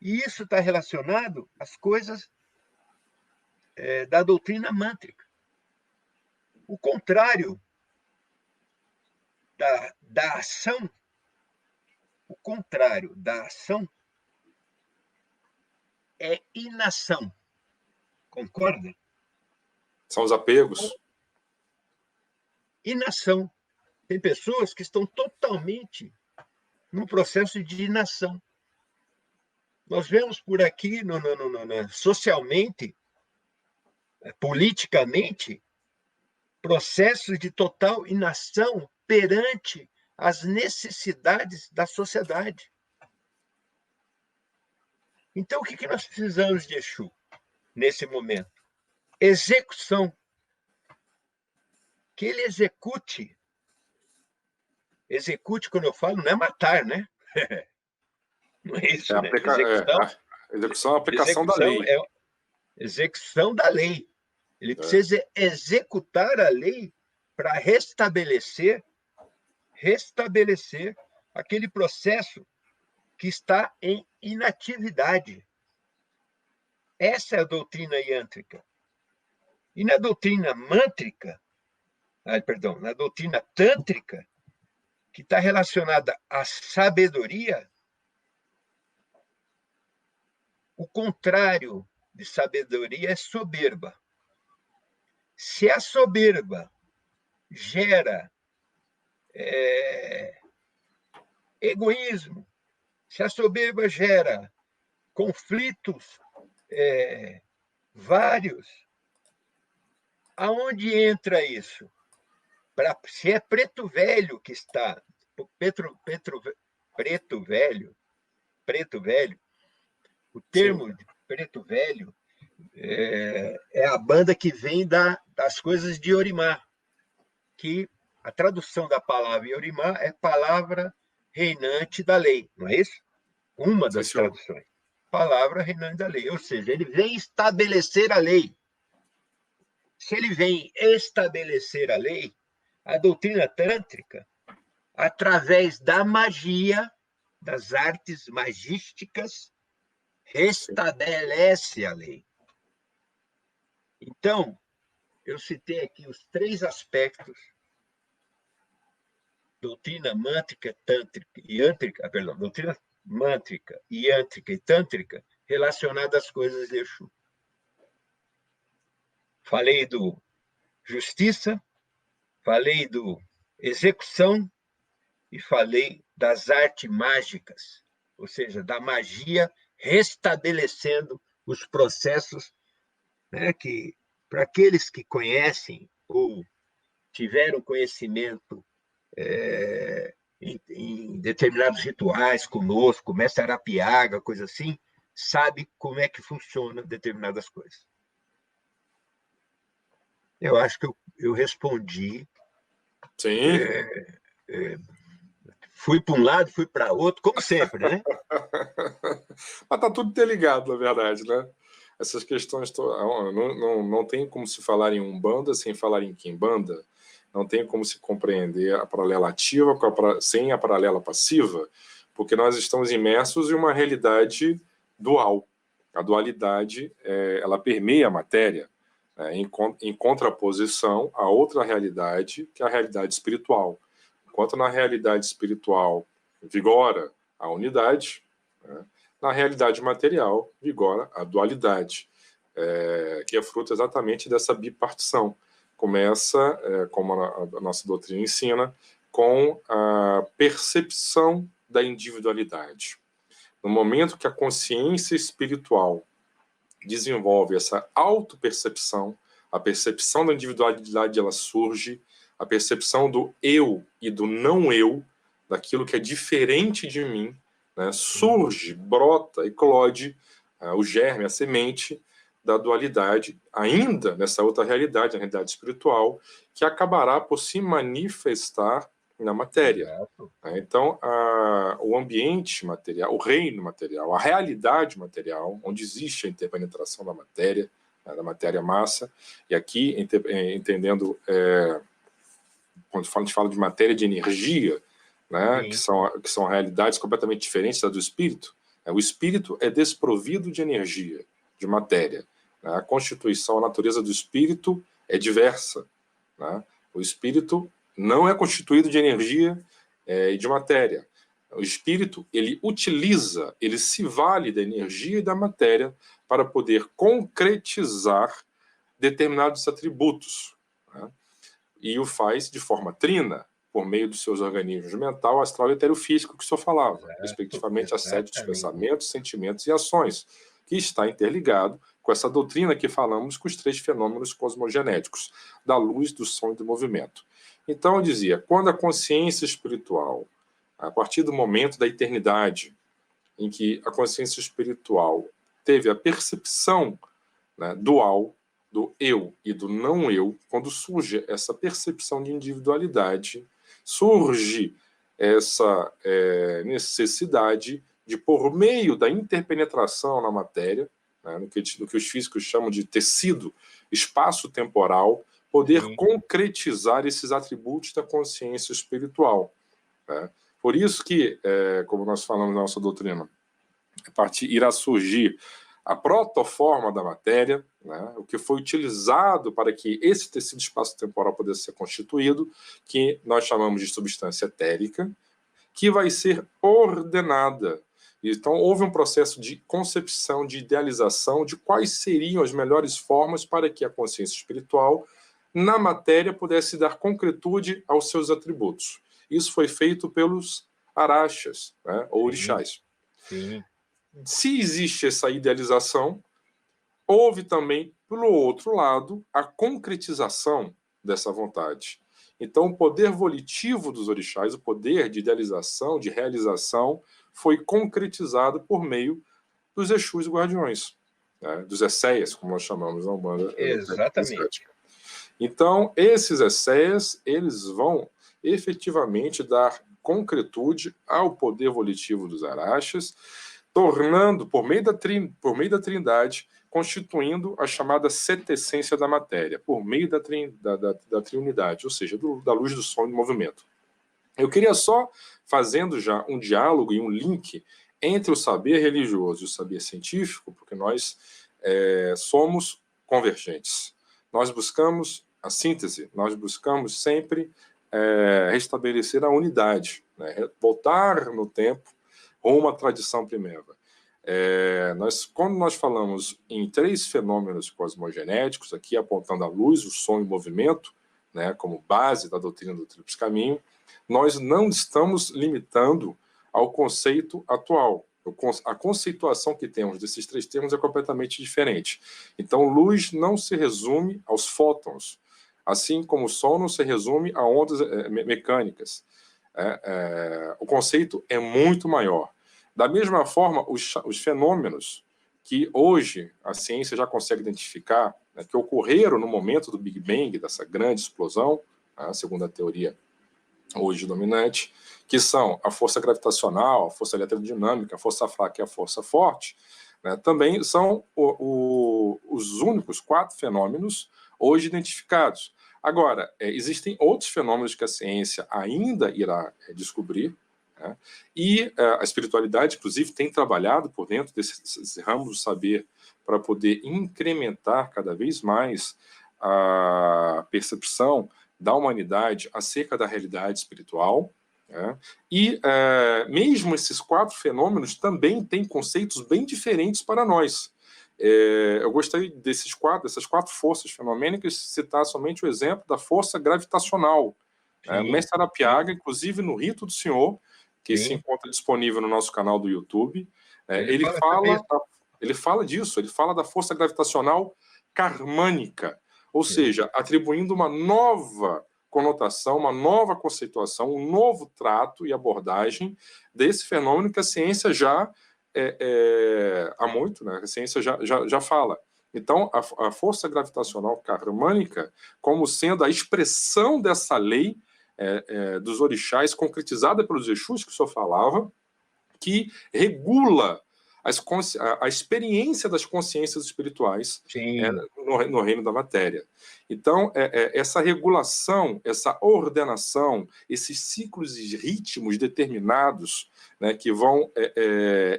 E isso está relacionado às coisas da doutrina mântrica. O contrário da ação, o contrário da ação é inação. Concorda? São os apegos. Inação. Tem pessoas que estão totalmente no processo de inação. Nós vemos por aqui, socialmente, politicamente, processos de total inação perante as necessidades da sociedade. Então, o que nós precisamos de Exu nesse momento? Execução. Que ele execute. Execute, quando eu falo, não é matar, né? Não é isso, né? Execução é a aplicação da lei. É execução da lei. Ele precisa executar a lei para restabelecer aquele processo que está em inatividade. Essa é a doutrina yântrica. E na doutrina mântrica, na doutrina tântrica, que está relacionada à sabedoria, o contrário de sabedoria é soberba. Se a soberba gera egoísmo, se a soberba gera conflitos vários, aonde entra isso? Se é preto velho que está, preto velho, o termo de preto velho é a banda que vem das coisas de Yorimá, que a tradução da palavra Yorimá é palavra reinante da lei, não é isso? Uma das traduções. Palavra reinante da lei, ou seja, ele vem estabelecer a lei. Se ele vem estabelecer a lei, a doutrina tântrica, através da magia, das artes magísticas, restabelece a lei. Então, eu citei aqui os 3 aspectos: doutrina mântrica, tântrica e yântrica, doutrina mântrica, yântrica e tântrica, relacionadas às coisas de Exu. Falei do justiça, falei do execução e falei das artes mágicas, ou seja, da magia restabelecendo os processos, né, que, para aqueles que conhecem ou tiveram conhecimento em determinados rituais conosco, mestre Arapiaga, coisa assim, sabe como é que funciona determinadas coisas. Eu acho que eu respondi. Sim. Fui para um lado, fui para outro, como sempre, né? Mas está tudo interligado, na verdade, né? Essas questões não tem como se falar em Umbanda sem falar em Quimbanda, não tem como se compreender a paralela ativa sem a paralela passiva, porque nós estamos imersos em uma realidade dual. A dualidade ela permeia a matéria, né, em contraposição a outra realidade, que é a realidade espiritual. Enquanto na realidade espiritual vigora a unidade, né, na realidade material vigora a dualidade, que é fruto exatamente dessa bipartição. Começa, como a nossa doutrina ensina, com a percepção da individualidade. No momento que a consciência espiritual desenvolve essa autopercepção, a percepção da individualidade ela surge, a percepção do eu e do não eu, daquilo que é diferente de mim, né, surge, brota, eclode o germe, a semente da dualidade, ainda nessa outra realidade, a realidade espiritual, que acabará por se manifestar na matéria. Exato. Então, o ambiente material, o reino material, a realidade material, onde existe a interpenetração da matéria, da matéria-massa, e aqui, entendendo, quando a gente fala de matéria de energia, né, que são realidades completamente diferentes da do espírito, o espírito é desprovido de energia, de matéria. Né? A constituição, a natureza do espírito é diversa. Né? O espírito não é constituído de energia e de matéria. O espírito, ele utiliza, ele se vale da energia e da matéria para poder concretizar determinados atributos. Né? E o faz de forma trina, por meio dos seus organismos mental, astral e etero-físico, que o senhor falava, respectivamente a sede dos pensamentos, sentimentos e ações, que está interligado com essa doutrina que falamos com os 3 fenômenos cosmogenéticos, da luz, do som e do movimento. Então, eu dizia, quando a consciência espiritual, a partir do momento da eternidade, em que a consciência espiritual teve a percepção, né, dual, do eu e do não eu, quando surge essa percepção de individualidade, surge essa necessidade de, por meio da interpenetração na matéria, né, no que os físicos chamam de tecido espaço-temporal, poder concretizar esses atributos da consciência espiritual. Né? Por isso que, como nós falamos na nossa doutrina, irá surgir a protoforma da matéria, né, o que foi utilizado para que esse tecido espaço-temporal pudesse ser constituído, que nós chamamos de substância etérica, que vai ser ordenada. Então, houve um processo de concepção, de idealização de quais seriam as melhores formas para que a consciência espiritual, na matéria, pudesse dar concretude aos seus atributos. Isso foi feito pelos araxas, né, ou orixás. Sim. Se existe essa idealização, houve também, pelo outro lado, a concretização dessa vontade. Então, o poder volitivo dos orixás, o poder de idealização, de realização, foi concretizado por meio dos Exus guardiões, né? Dos Esseias, como nós chamamos na Umbanda. Exatamente. Então, esses Esseias, eles vão efetivamente dar concretude ao poder volitivo dos araxas, tornando, por meio da trindade, constituindo a chamada setessência da matéria, por meio da triunidade, ou seja, da luz, do som e do movimento. Eu queria só, fazendo já um diálogo e um link entre o saber religioso e o saber científico, porque nós somos convergentes. Nós buscamos a síntese, nós buscamos sempre restabelecer a unidade, né? Voltar no tempo rumo à tradição primeva. Quando nós falamos em 3 fenômenos cosmogenéticos, aqui apontando a luz, o som e o movimento, né, como base da doutrina do Tríplice Caminho, nós não estamos limitando ao conceito atual. A conceituação que temos desses 3 termos é completamente diferente. Então, luz não se resume aos fótons, assim como o som não se resume a ondas mecânicas. O conceito é muito maior. Da mesma forma, os fenômenos que hoje a ciência já consegue identificar, né, que ocorreram no momento do Big Bang, dessa grande explosão, segundo a teoria hoje dominante, que são a força gravitacional, a força eletrodinâmica, a força fraca e a força forte, né, também são os únicos 4 fenômenos hoje identificados. Agora, existem outros fenômenos que a ciência ainda irá descobrir, né? E a espiritualidade, inclusive, tem trabalhado por dentro desses ramos do saber para poder incrementar cada vez mais a percepção da humanidade acerca da realidade espiritual, né? E mesmo esses 4 fenômenos também têm conceitos bem diferentes para nós. Eu gostaria dessas 4 forças fenomênicas citar somente o exemplo da força gravitacional. O mestre Arapiaga, inclusive no Rito do Senhor, que se encontra disponível no nosso canal do YouTube, ele fala disso, ele fala da força gravitacional karmânica, ou seja, atribuindo uma nova conotação, uma nova conceituação, um novo trato e abordagem desse fenômeno que a ciência já há muito, né? A ciência já fala. Então, a força gravitacional karmânica, como sendo a expressão dessa lei dos orixás, concretizada pelos Exus, que o senhor falava, que regula a experiência das consciências espirituais no reino da matéria. Então, essa regulação, essa ordenação, esses ciclos e ritmos determinados, né, que vão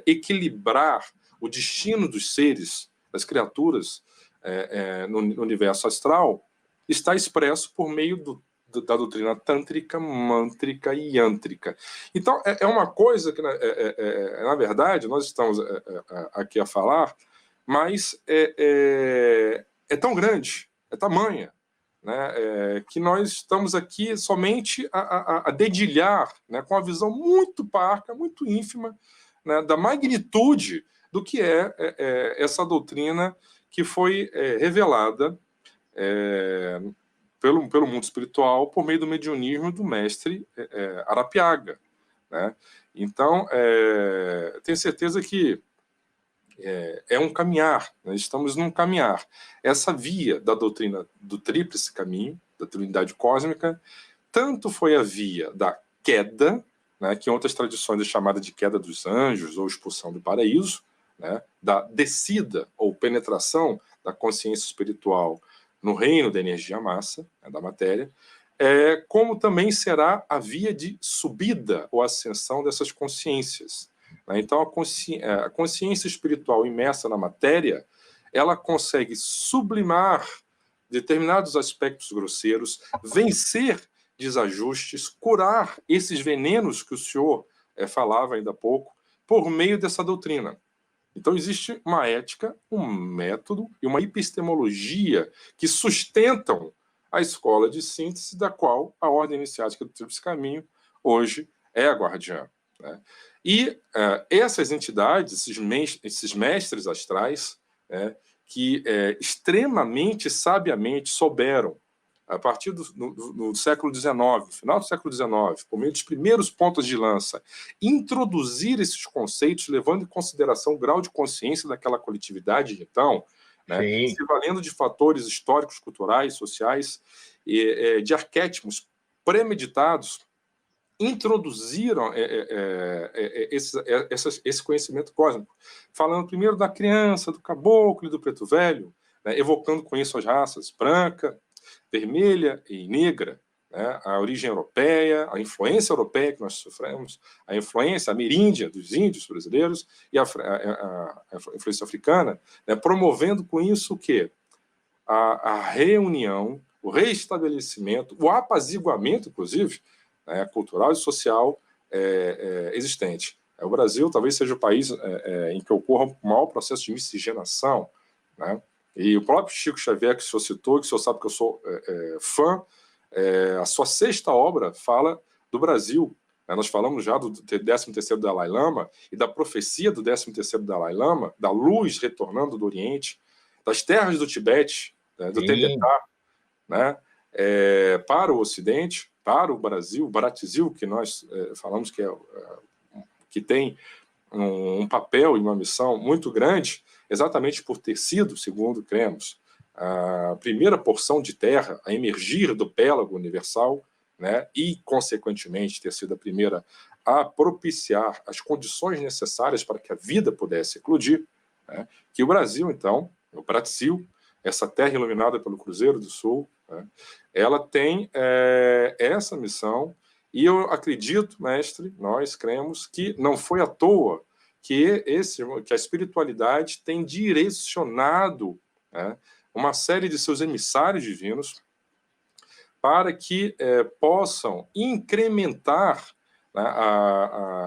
equilibrar o destino dos seres, das criaturas no universo astral, está expresso por meio da doutrina tântrica, mântrica e yântrica. Então, é uma coisa que, na verdade, nós estamos aqui a falar, mas é tão grande, é tamanha, né, que nós estamos aqui somente a dedilhar, né, com uma visão muito parca, muito ínfima, né, da magnitude do que essa doutrina que foi revelada pelo mundo espiritual por meio do mediunismo do mestre Arapiaga, né? Então, tenho certeza que é um caminhar, né? Estamos num caminhar. Essa via da doutrina do tríplice caminho, da trindade cósmica, tanto foi a via da queda, né, que em outras tradições é chamada de queda dos anjos ou expulsão do paraíso, né, da descida ou penetração da consciência espiritual no reino da energia massa, né, da matéria, como também será a via de subida ou ascensão dessas consciências. Né? Então, a consciência espiritual imersa na matéria, ela consegue sublimar determinados aspectos grosseiros, vencer desajustes, curar esses venenos que o senhor falava ainda há pouco, por meio dessa doutrina. Então, existe uma ética, um método e uma epistemologia que sustentam a escola de síntese da qual a Ordem Iniciática do Tríplice Caminho hoje é a guardiã. Né? E essas entidades, esses mestres astrais, né, que extremamente sabiamente souberam, a partir do século XIX, final do século XIX, por meio dos primeiros pontos de lança, introduzir esses conceitos, levando em consideração o grau de consciência daquela coletividade, então, né, se valendo de fatores históricos, culturais, sociais, de arquétipos premeditados, introduziram esse conhecimento cósmico, falando primeiro da criança, do caboclo e do preto velho, né, evocando com isso as raças branca, vermelha e negra, né, a origem europeia, a influência europeia que nós sofremos, a influência ameríndia dos índios brasileiros e a influência africana, né, promovendo com isso o quê? A reunião, o reestabelecimento, o apaziguamento, inclusive, né, cultural e social existente. O Brasil talvez seja o país em que ocorra o maior processo de miscigenação, né? E o próprio Chico Xavier, que o senhor citou, que o senhor sabe que eu sou fã, a sua sexta obra fala do Brasil. Né? Nós falamos já do 13º Dalai Lama e da profecia do 13º Dalai Lama, da luz retornando do Oriente, das terras do Tibete, do Tibetá, né? Para o Ocidente, para o Brasil, o Brasil, que nós falamos que tem um papel e uma missão muito grande, exatamente por ter sido, segundo cremos, a primeira porção de terra a emergir do pélago universal, né, e, consequentemente, ter sido a primeira a propiciar as condições necessárias para que a vida pudesse eclodir, né, que o Brasil, então, o Brasil, essa terra iluminada pelo Cruzeiro do Sul, né, ela tem essa missão, e eu acredito, mestre, nós cremos que não foi à toa que a espiritualidade tem direcionado, né, uma série de seus emissários divinos para que possam incrementar, né,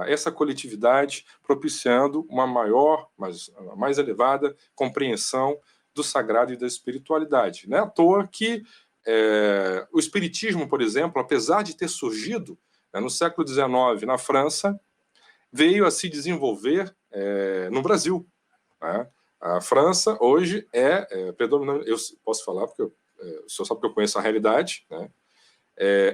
essa coletividade, propiciando uma maior, mais elevada compreensão do sagrado e da espiritualidade. Não é à toa que o espiritismo, por exemplo, apesar de ter surgido, né, no século XIX na França, veio a se desenvolver no Brasil. Né? A França hoje predominante, eu posso falar porque o senhor sabe que eu conheço a realidade, né?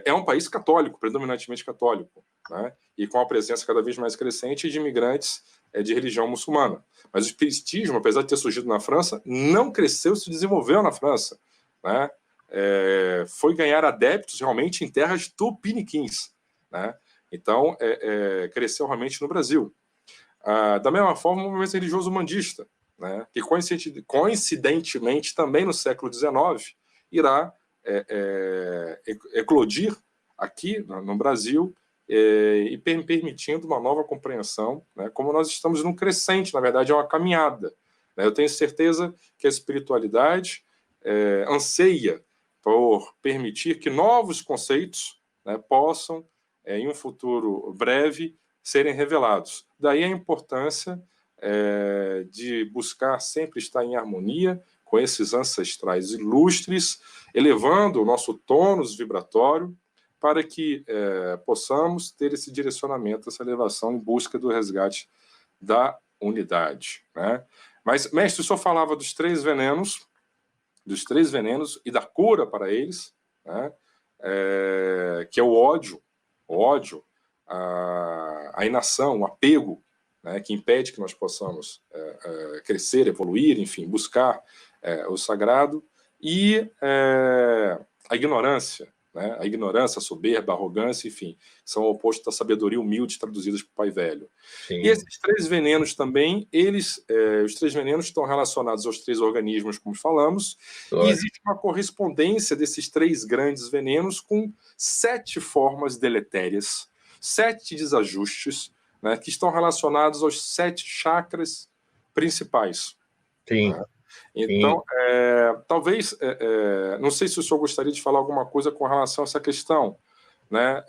É um país católico, predominantemente católico, né? E com a presença cada vez mais crescente de imigrantes de religião muçulmana. Mas o espiritismo, apesar de ter surgido na França, não cresceu e se desenvolveu na França, né? foi ganhar adeptos realmente em terras tupiniquins, né? Então, cresceu realmente no Brasil. Da mesma forma, o movimento religioso mandista, né? Que coincidentemente também no século XIX irá eclodir aqui no Brasil, e permitindo uma nova compreensão, né? Como nós estamos num crescente, na verdade é uma caminhada, né? Eu tenho certeza que a espiritualidade anseia por permitir que novos conceitos, né, possam, em um futuro breve, serem revelados. Daí a importância de buscar sempre estar em harmonia com esses ancestrais ilustres, elevando o nosso tônus vibratório, para que possamos ter esse direcionamento, essa elevação em busca do resgate da unidade, né? Mas, mestre, o senhor falava dos três venenos e da cura para eles, né? Que é o ódio, a inação, o apego, né? Que impede que nós possamos crescer, evoluir, enfim, buscar o sagrado, e a ignorância, né? A ignorância, a soberba, a arrogância, enfim, são o oposto da sabedoria humilde traduzidas por Pai Velho. Sim. E esses três venenos também, os três venenos estão relacionados aos três organismos, como falamos, e existe uma correspondência desses três grandes venenos com 7 formas deletérias, 7 desajustes, né, que estão relacionados aos 7 chakras principais. Sim. Né? Então, talvez, não sei se o senhor gostaria de falar alguma coisa com relação a essa questão, né,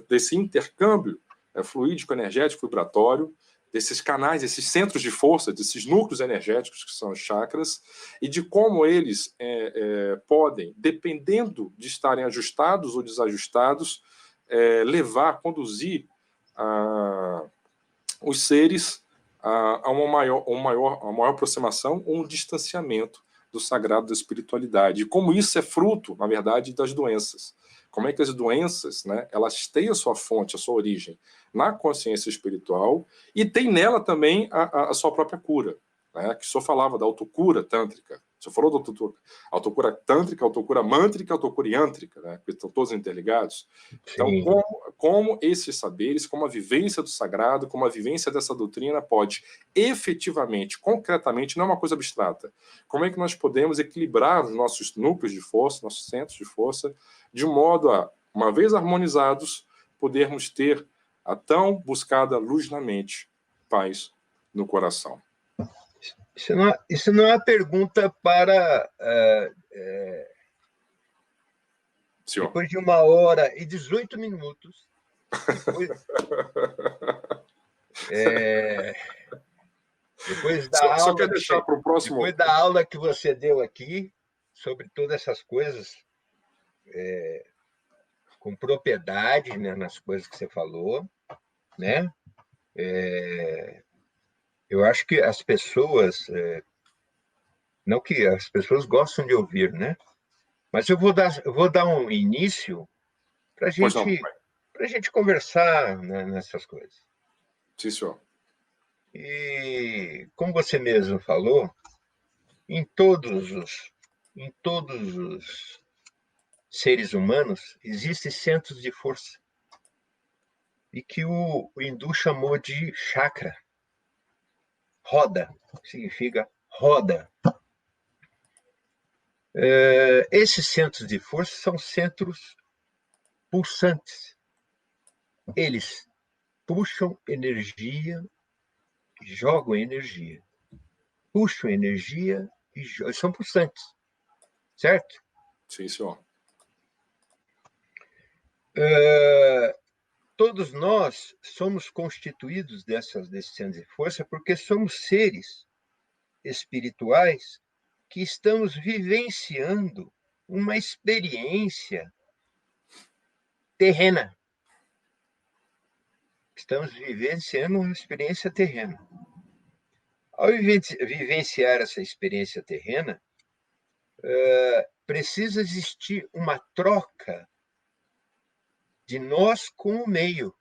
desse intercâmbio fluídico, energético, vibratório, desses canais, desses centros de força, desses núcleos energéticos que são os chakras, e de como eles podem, dependendo de estarem ajustados ou desajustados, conduzir os seres a uma maior aproximação ou um distanciamento do sagrado, da espiritualidade. E como isso é fruto, na verdade, das doenças. Como é que as doenças, né, elas têm a sua fonte, a sua origem na consciência espiritual, e tem nela também a sua própria cura, né, que o senhor falava da autocura tântrica. O senhor falou da autocura tântrica, autocura mântrica, autocura yântrica, né, que estão todos interligados. Então, como esses saberes, como a vivência do sagrado, como a vivência dessa doutrina pode efetivamente, concretamente, não é uma coisa abstrata, como é que nós podemos equilibrar os nossos núcleos de força, nossos centros de força, de modo a, uma vez harmonizados, podermos ter a tão buscada luz na mente, paz no coração. Isso não é uma pergunta para... depois de 1h18, depois da só quer deixar para o próximo... Depois da aula que você deu aqui, sobre todas essas coisas, com propriedade, né, nas coisas que você falou, né? Eu acho que as pessoas... não que as pessoas gostam de ouvir, né? Mas eu vou dar um início para a gente conversar, né, nessas coisas. Sim, senhor. E, como você mesmo falou, em todos os seres humanos existem centros de força, e que o hindu chamou de chakra. Roda, significa roda. Esses centros de força são centros pulsantes. Eles puxam energia, jogam energia. Puxam energia e são pulsantes. Certo? Sim, senhor. Todos nós somos constituídos desses centros de força porque somos seres espirituais que estamos vivenciando uma experiência terrena. Estamos vivenciando uma experiência terrena. Ao vivenciar essa experiência terrena, precisa existir uma troca de nós com o meio.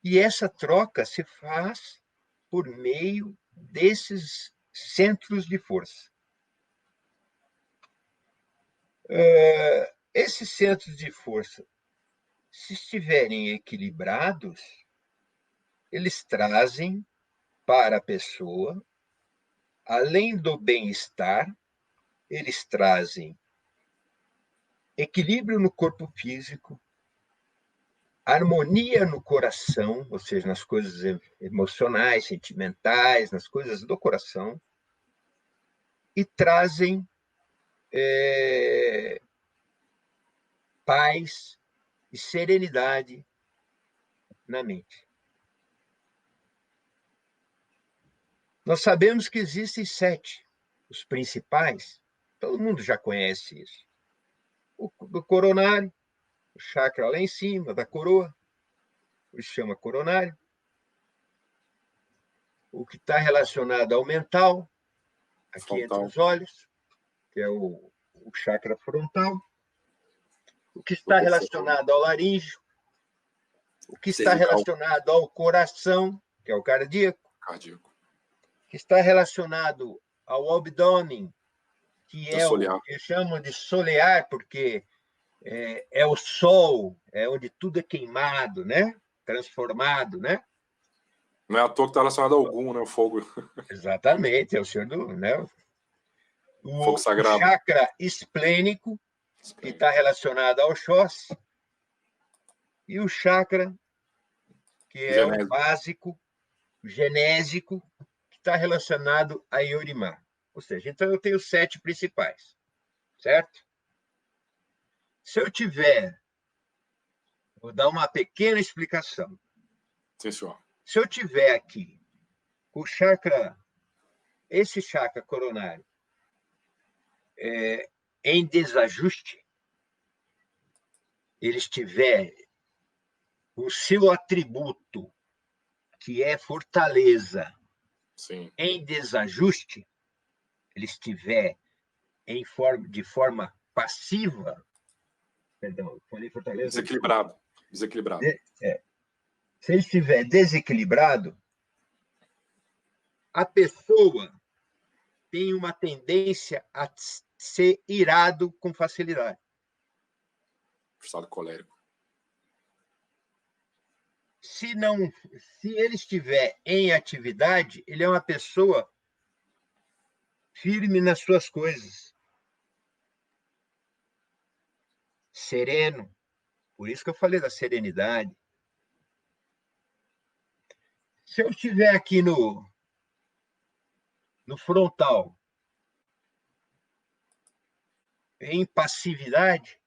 E essa troca se faz por meio desses centros de força. Esses centros de força, se estiverem equilibrados, eles trazem para a pessoa, além do bem-estar, eles trazem equilíbrio no corpo físico, harmonia no coração, ou seja, nas coisas emocionais, sentimentais, nas coisas do coração, e trazem paz e serenidade na mente. Nós sabemos que existem 7, os principais, todo mundo já conhece isso. O do coronário, o chakra lá em cima, da coroa, o chama coronário. O que está relacionado ao mental, aqui frontal, entre os olhos, que é o chakra frontal. O que está relacionado ao laríngeo, o que está relacionado ao coração, que é o cardíaco. Que está relacionado ao abdômen, que é o que chamam de solear, porque é o sol, é onde tudo é queimado, né? Transformado, né? Não é à toa que está relacionado ao Ogum, né? O fogo. Exatamente, é o senhor do... Né? Fogo sagrado. O chakra esplênico, que está relacionado ao Oxóssi, e o chakra, que é o básico, genésico, que está relacionado a Yorimá. Ou seja, então eu tenho 7 principais, certo? Se eu tiver, vou dar uma pequena explicação. Sim, senhor. Se eu tiver aqui o chakra, esse chakra coronário, em desajuste, ele estiver o seu atributo, que é fortaleza, sim, em desajuste, ele estiver de forma passiva, perdão, falei fortaleza. Desequilibrado. Se ele estiver desequilibrado, a pessoa tem uma tendência a ser irado com facilidade. Estado colérico. Se ele estiver em atividade, ele é uma pessoa firme nas suas coisas. Sereno. Por isso que eu falei da serenidade. Se eu estiver aqui no frontal, em passividade,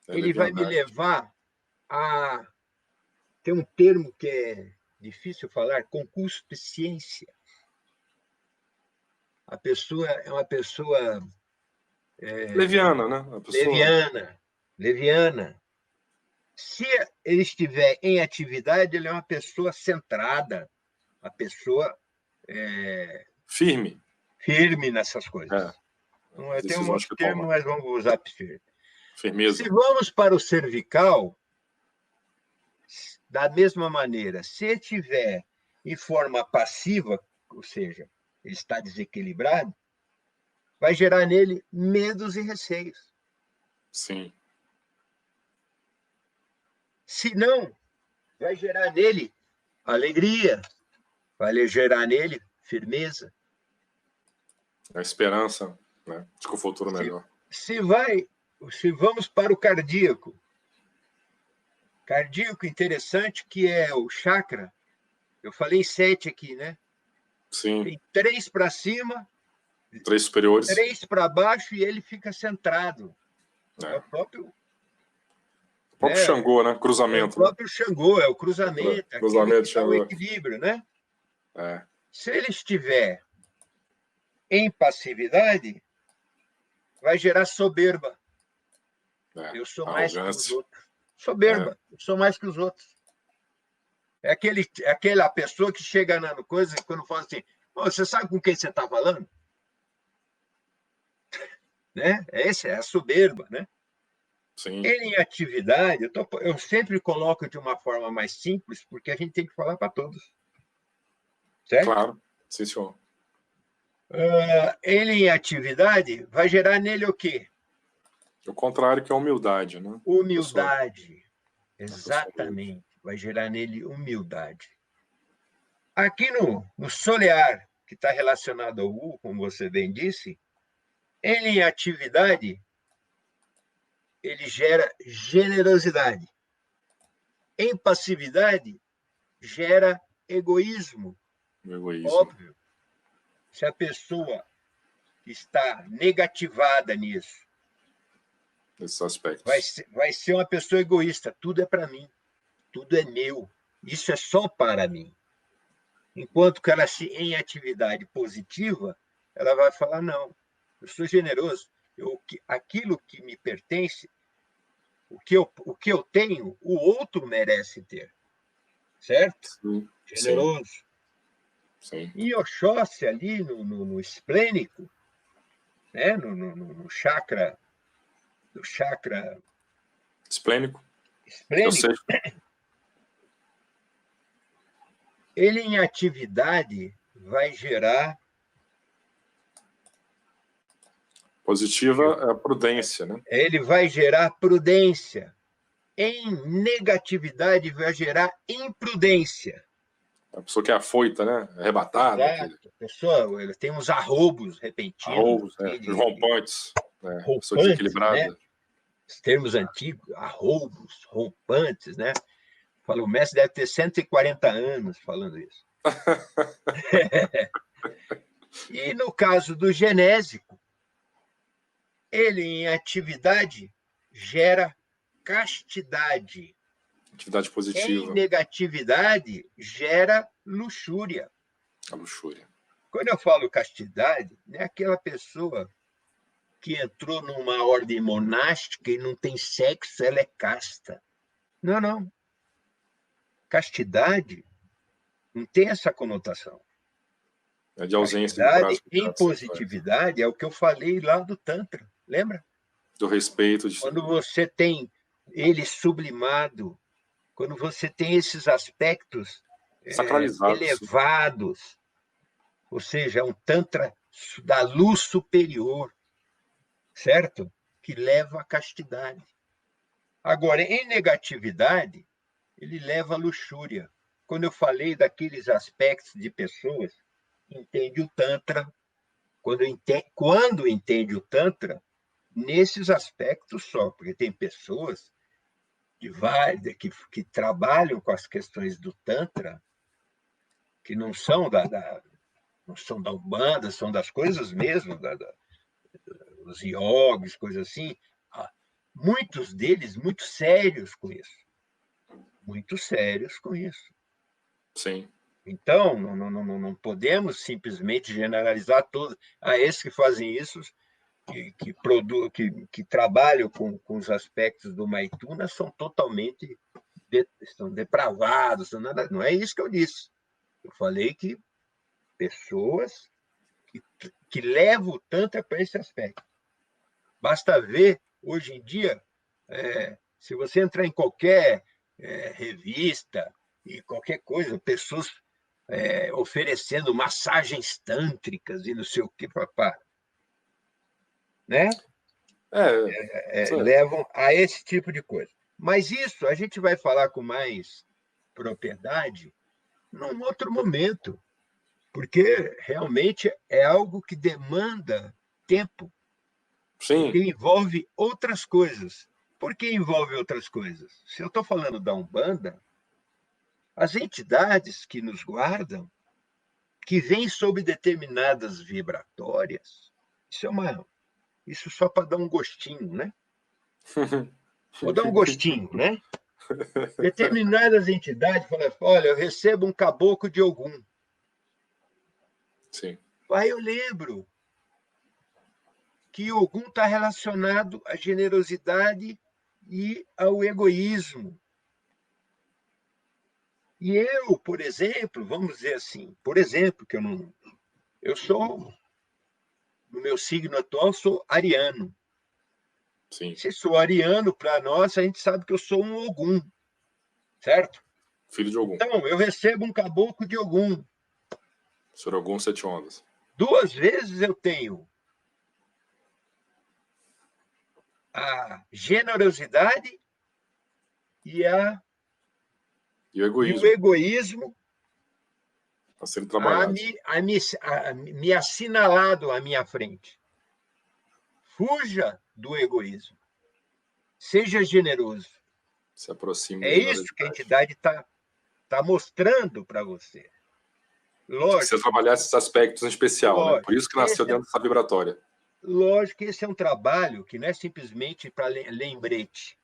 ele vai me levar a... Tem um termo que é difícil falar, concupiscência. A pessoa é uma pessoa... leviana, né? Leviana. Se ele estiver em atividade, ele é uma pessoa centrada, uma pessoa firme nessas coisas. Tem um outro termo, mas vamos usar firmeza. Se vamos para o cervical, da mesma maneira, se estiver em forma passiva, ou seja, ele está desequilibrado, vai gerar nele medos e receios. Sim. Se não, vai gerar nele alegria, vai gerar nele firmeza. A esperança, né? De que o futuro é melhor. Se vamos para o cardíaco. Cardíaco interessante, que é o chakra. Eu falei 7 aqui, né? Sim. Tem 3 para cima, 3 superiores. 3 para baixo e ele fica centrado. É o próprio Xangô, né? Cruzamento. É o próprio Xangô, é o cruzamento. Cruzamento, Xangô. É o equilíbrio, né? Se ele estiver em passividade, vai gerar soberba. Eu sou mais que os outros. Soberba, eu sou mais que os outros. É aquela pessoa que chega na coisa quando fala assim, você sabe com quem você está falando? Né? É a soberba, né? Sim. Em atividade, eu sempre coloco de uma forma mais simples, porque a gente tem que falar para todos. Certo? Claro, sim, senhor. Ele em atividade vai gerar nele o quê? O contrário, que é a humildade, né? Humildade. Exatamente. Vai gerar nele humildade. Aqui no solear, que está relacionado ao U, como você bem disse, ele em atividade, ele gera generosidade. Em passividade, gera egoísmo. Óbvio. Se a pessoa está negativada nisso, esses aspectos, vai ser uma pessoa egoísta. Tudo é para mim, tudo é meu. Isso é só para mim. Enquanto que ela, em atividade positiva, ela vai falar, não, eu sou generoso, aquilo que me pertence, o que eu tenho, o outro merece ter. Certo? Sim, generoso. Sim. E Oxóssi ali no esplênico, né? no chakra, do chakra esplênico. Ele em atividade vai gerar... Positiva é a prudência, né? Ele vai gerar prudência. Em negatividade vai gerar imprudência. A pessoa que é afoita, né? Arrebatada. Exato. A pessoa, ele tem uns arroubos repentinos. Arroubos, rompantes. Pessoa desequilibrada. Né? Os termos antigos, arroubos, rompantes, né? O mestre deve ter 140 anos falando isso. E no caso do genésico, ele em atividade gera castidade. Atividade positiva. Em negatividade gera luxúria. A luxúria. Quando eu falo castidade, não é aquela pessoa que entrou numa ordem monástica e não tem sexo, ela é casta. Não, não. Castidade não tem essa conotação. É de ausência de em positividade é o que eu falei lá do Tantra, lembra? Do respeito. Quando você tem ele sublimado, quando você tem esses aspectos elevados, ou seja, um Tantra da luz superior, certo? Que leva à castidade. Agora, em negatividade, ele leva à luxúria. Quando eu falei daqueles aspectos de pessoas, entende o Tantra. Quando entende o Tantra, nesses aspectos só, porque tem pessoas que trabalham com as questões do Tantra, que não são não são da Umbanda, são das coisas mesmo, dos iogues, coisas assim. Muitos deles muito sérios com isso. Muito sérios com isso. Sim. Então, não podemos simplesmente generalizar todos. Esses que fazem isso, que trabalham com os aspectos do Maituna, são totalmente estão depravados. Não é isso que eu disse. Eu falei que pessoas que levam o Tantra para esse aspecto. Basta ver, hoje em dia, se você entrar em qualquer revista e qualquer coisa, pessoas oferecendo massagens tântricas e não sei o que, papá. Né? Levam a esse tipo de coisa. Mas isso a gente vai falar com mais propriedade num outro momento, porque realmente é algo que demanda tempo. Sim. Porque envolve outras coisas. Por que envolve outras coisas? Se eu estou falando da Umbanda, as entidades que nos guardam, que vêm sob determinadas vibratórias, isso só para dar um gostinho, né? Vou dar um gostinho, né? Determinadas entidades falam, olha, eu recebo um caboclo de Ogum. Sim. Aí eu lembro que Ogum está relacionado à generosidade e ao egoísmo. E eu, por exemplo, vamos dizer assim, que eu sou, no meu signo atual, sou ariano. Sim. Se sou ariano, para nós, a gente sabe que eu sou um Ogum, certo? Filho de Ogum. Então, eu recebo um caboclo de Ogum. Senhor Ogum, 7 ondas. duas vezes eu tenho a generosidade e o egoísmo a serem trabalhados. me assinalado à minha frente. Fuja do egoísmo. Seja generoso. Se aproxime da generosidade. É isso que a entidade está mostrando para você. Lógico. Você trabalhar esses aspectos em especial, lógico, né? Por isso que nasceu dentro dessa vibratória. Lógico que esse é um trabalho que não é simplesmente para lembrete.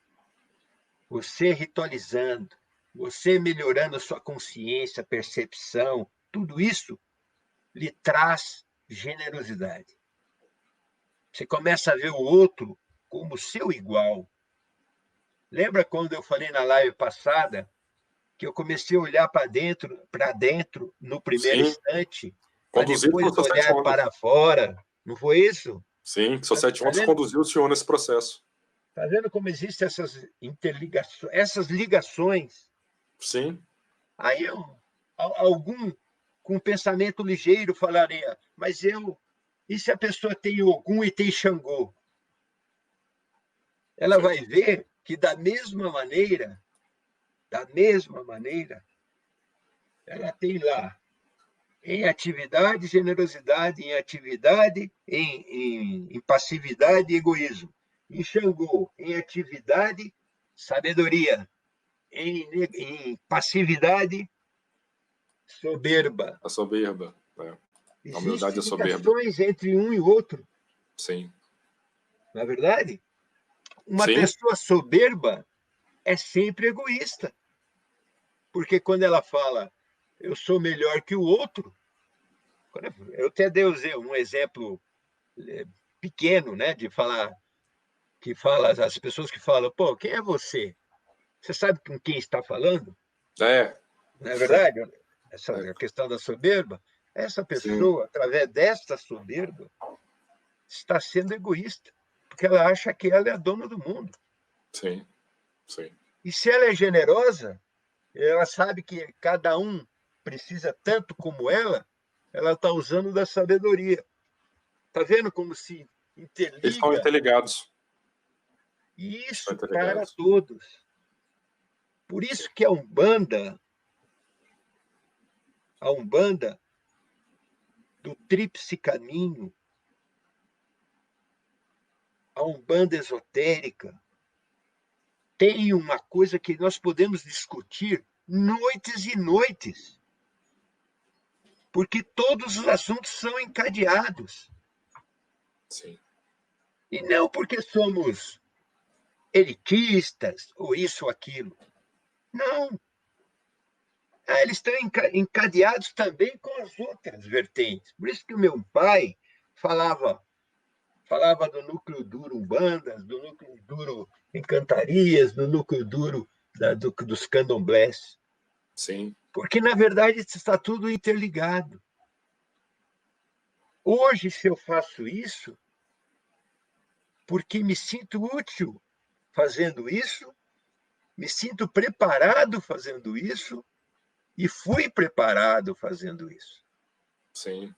Você ritualizando, você melhorando a sua consciência, percepção, tudo isso lhe traz generosidade. Você começa a ver o outro como seu igual. Lembra quando eu falei na live passada que eu comecei a olhar para dentro no primeiro instante, para depois olhar para fora? Não foi isso? Sim, seu sete ondas conduziu o senhor nesse processo. Está vendo como existem essas interligações, essas ligações? Sim. Aí algum com pensamento ligeiro falaria, mas e se a pessoa tem Ogum e tem Xangô? Ela vai ver que da mesma maneira, ela tem lá em atividade, generosidade, em atividade, em passividade e egoísmo. Em Xangô, em atividade, sabedoria. Em passividade, soberba. A soberba. A humildade e a soberba. Existem entre um e outro. Sim. Não é verdade? Uma pessoa soberba é sempre egoísta. Porque quando ela fala, eu sou melhor que o outro, eu até dei um exemplo pequeno, né, de falar, as pessoas que falam, pô, quem é você? Você sabe com quem está falando? Não é verdade? A questão da soberba, essa pessoa, através desta soberba, está sendo egoísta, porque ela acha que ela é a dona do mundo. Sim. E se ela é generosa, ela sabe que cada um precisa tanto como ela está usando da sabedoria. Está vendo como se interliga? Eles estão interligados. Isso para todos. Por isso que a Umbanda do Tríplice Caminho, a Umbanda esotérica, tem uma coisa que nós podemos discutir noites e noites, porque todos os assuntos são encadeados. Sim. E não porque somos elitistas, ou isso ou aquilo. Não. Eles estão encadeados também com as outras vertentes. Por isso que o meu pai falava do núcleo duro Umbandas, do núcleo duro Encantarias, do núcleo duro dos candomblés. Sim. Porque, na verdade, está tudo interligado. Hoje, se eu faço isso, porque me sinto útil fazendo isso, me sinto preparado fazendo isso, e fui preparado fazendo isso. Sim.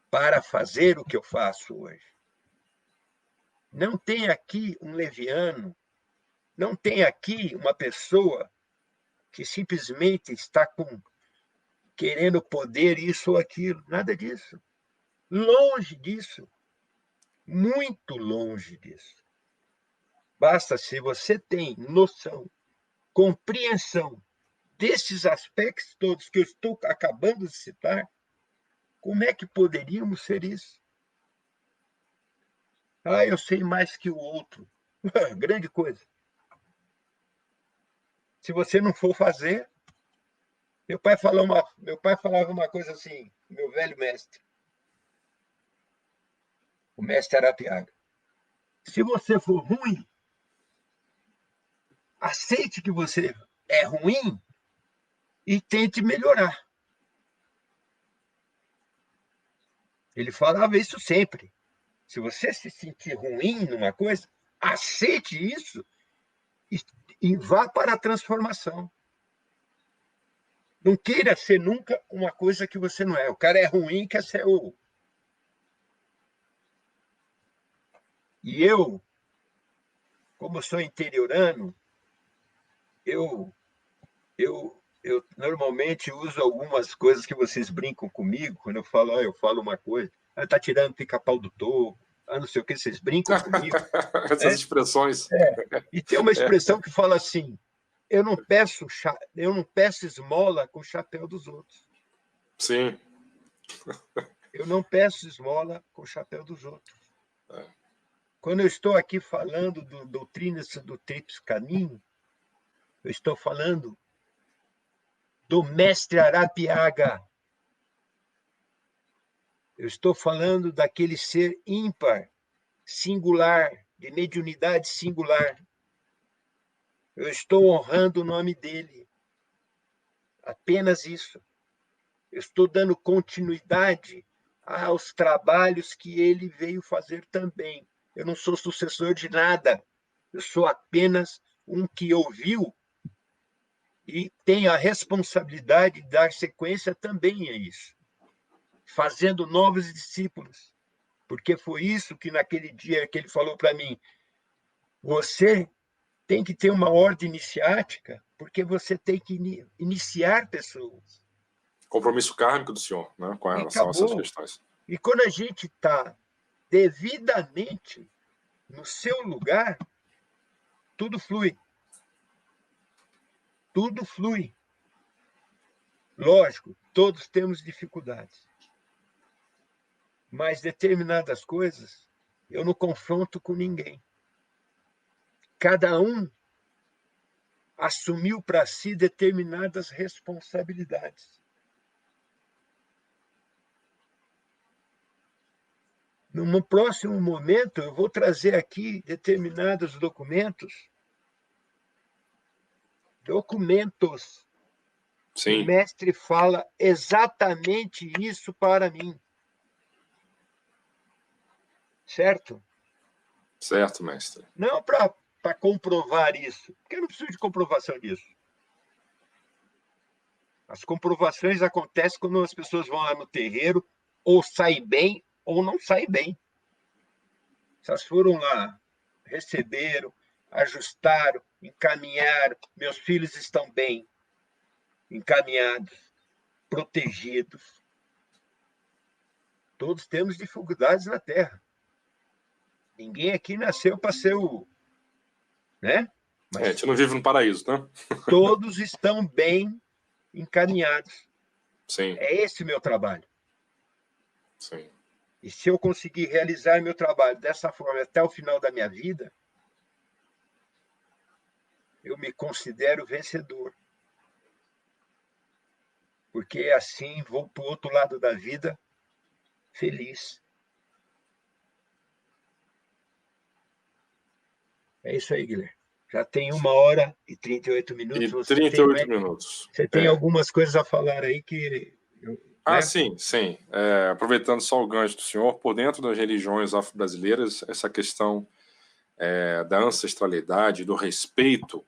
Para fazer o que eu faço hoje. Não tem aqui um leviano, não tem aqui uma pessoa que simplesmente está querendo poder isso ou aquilo, nada disso. Longe disso. Muito longe disso. Basta se você tem noção, compreensão desses aspectos todos que eu estou acabando de citar, como é que poderíamos ser isso? Eu sei mais que o outro. Grande coisa. Se você não for fazer... Meu pai falava uma coisa assim, meu velho mestre. O mestre Arapiaga. Se você for ruim, aceite que você é ruim e tente melhorar. Ele falava isso sempre. Se você se sentir ruim numa coisa, aceite isso e vá para a transformação. Não queira ser nunca uma coisa que você não é. O cara é ruim, quer ser o... E eu, como sou interiorano, eu normalmente uso algumas coisas que vocês brincam comigo, quando eu falo uma coisa, tá tirando pica-pau do toco, não sei o que, vocês brincam comigo. Essas expressões. E tem uma expressão que fala assim, eu não peço esmola com o chapéu dos outros. Sim. Eu não peço esmola com o chapéu dos outros. Quando eu estou aqui falando do doutrinas do Tríplice Caminho, eu estou falando do mestre Arapiaga. Eu estou falando daquele ser ímpar, singular, de mediunidade singular. Eu estou honrando o nome dele. Apenas isso. Eu estou dando continuidade aos trabalhos que ele veio fazer também. Eu não sou sucessor de nada. Eu sou apenas um que ouviu e tem a responsabilidade de dar sequência também a isso, fazendo novos discípulos. Porque foi isso que naquele dia que ele falou para mim, você tem que ter uma ordem iniciática, porque você tem que iniciar pessoas. Compromisso kármico do senhor, né, com relação a essas questões. E quando a gente está devidamente no seu lugar, tudo flui. Tudo flui. Lógico, todos temos dificuldades. Mas determinadas coisas eu não confronto com ninguém. Cada um assumiu para si determinadas responsabilidades. Num próximo momento, eu vou trazer aqui determinados documentos. Sim. O mestre fala exatamente isso para mim. Certo? Certo, mestre. Não para comprovar isso, porque eu não preciso de comprovação disso. As comprovações acontecem quando as pessoas vão lá no terreiro, ou saem bem, ou não saem bem. Se elas foram lá, receberam, ajustaram, encaminharam, meus filhos estão bem, encaminhados, protegidos. Todos temos dificuldades na Terra. Ninguém aqui nasceu para ser o... né? Mas a gente não vive no paraíso, né? Todos estão bem encaminhados. Sim. É esse o meu trabalho. Sim. E se eu conseguir realizar meu trabalho dessa forma até o final da minha vida, eu me considero vencedor. Porque assim vou para o outro lado da vida feliz. É isso aí, Guilherme. Já tem 1h38. E 38 minutos. Você tem algumas coisas a falar aí que... né? Sim, sim. Aproveitando só o gancho do senhor, por dentro das religiões afro-brasileiras, essa questão da ancestralidade, do respeito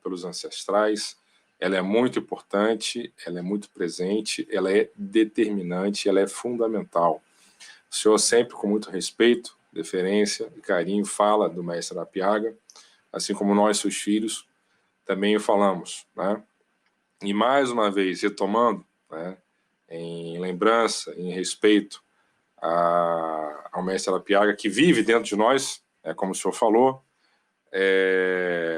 pelos ancestrais, ela é muito importante, ela é muito presente, ela é determinante, ela é fundamental. O senhor sempre, com muito respeito, deferência e carinho, fala do mestre Arapiaga, assim como nós, seus filhos, também o falamos, né? E mais uma vez, retomando, né, em lembrança, em respeito ao mestre Arapiaga, que vive dentro de nós, como o senhor falou,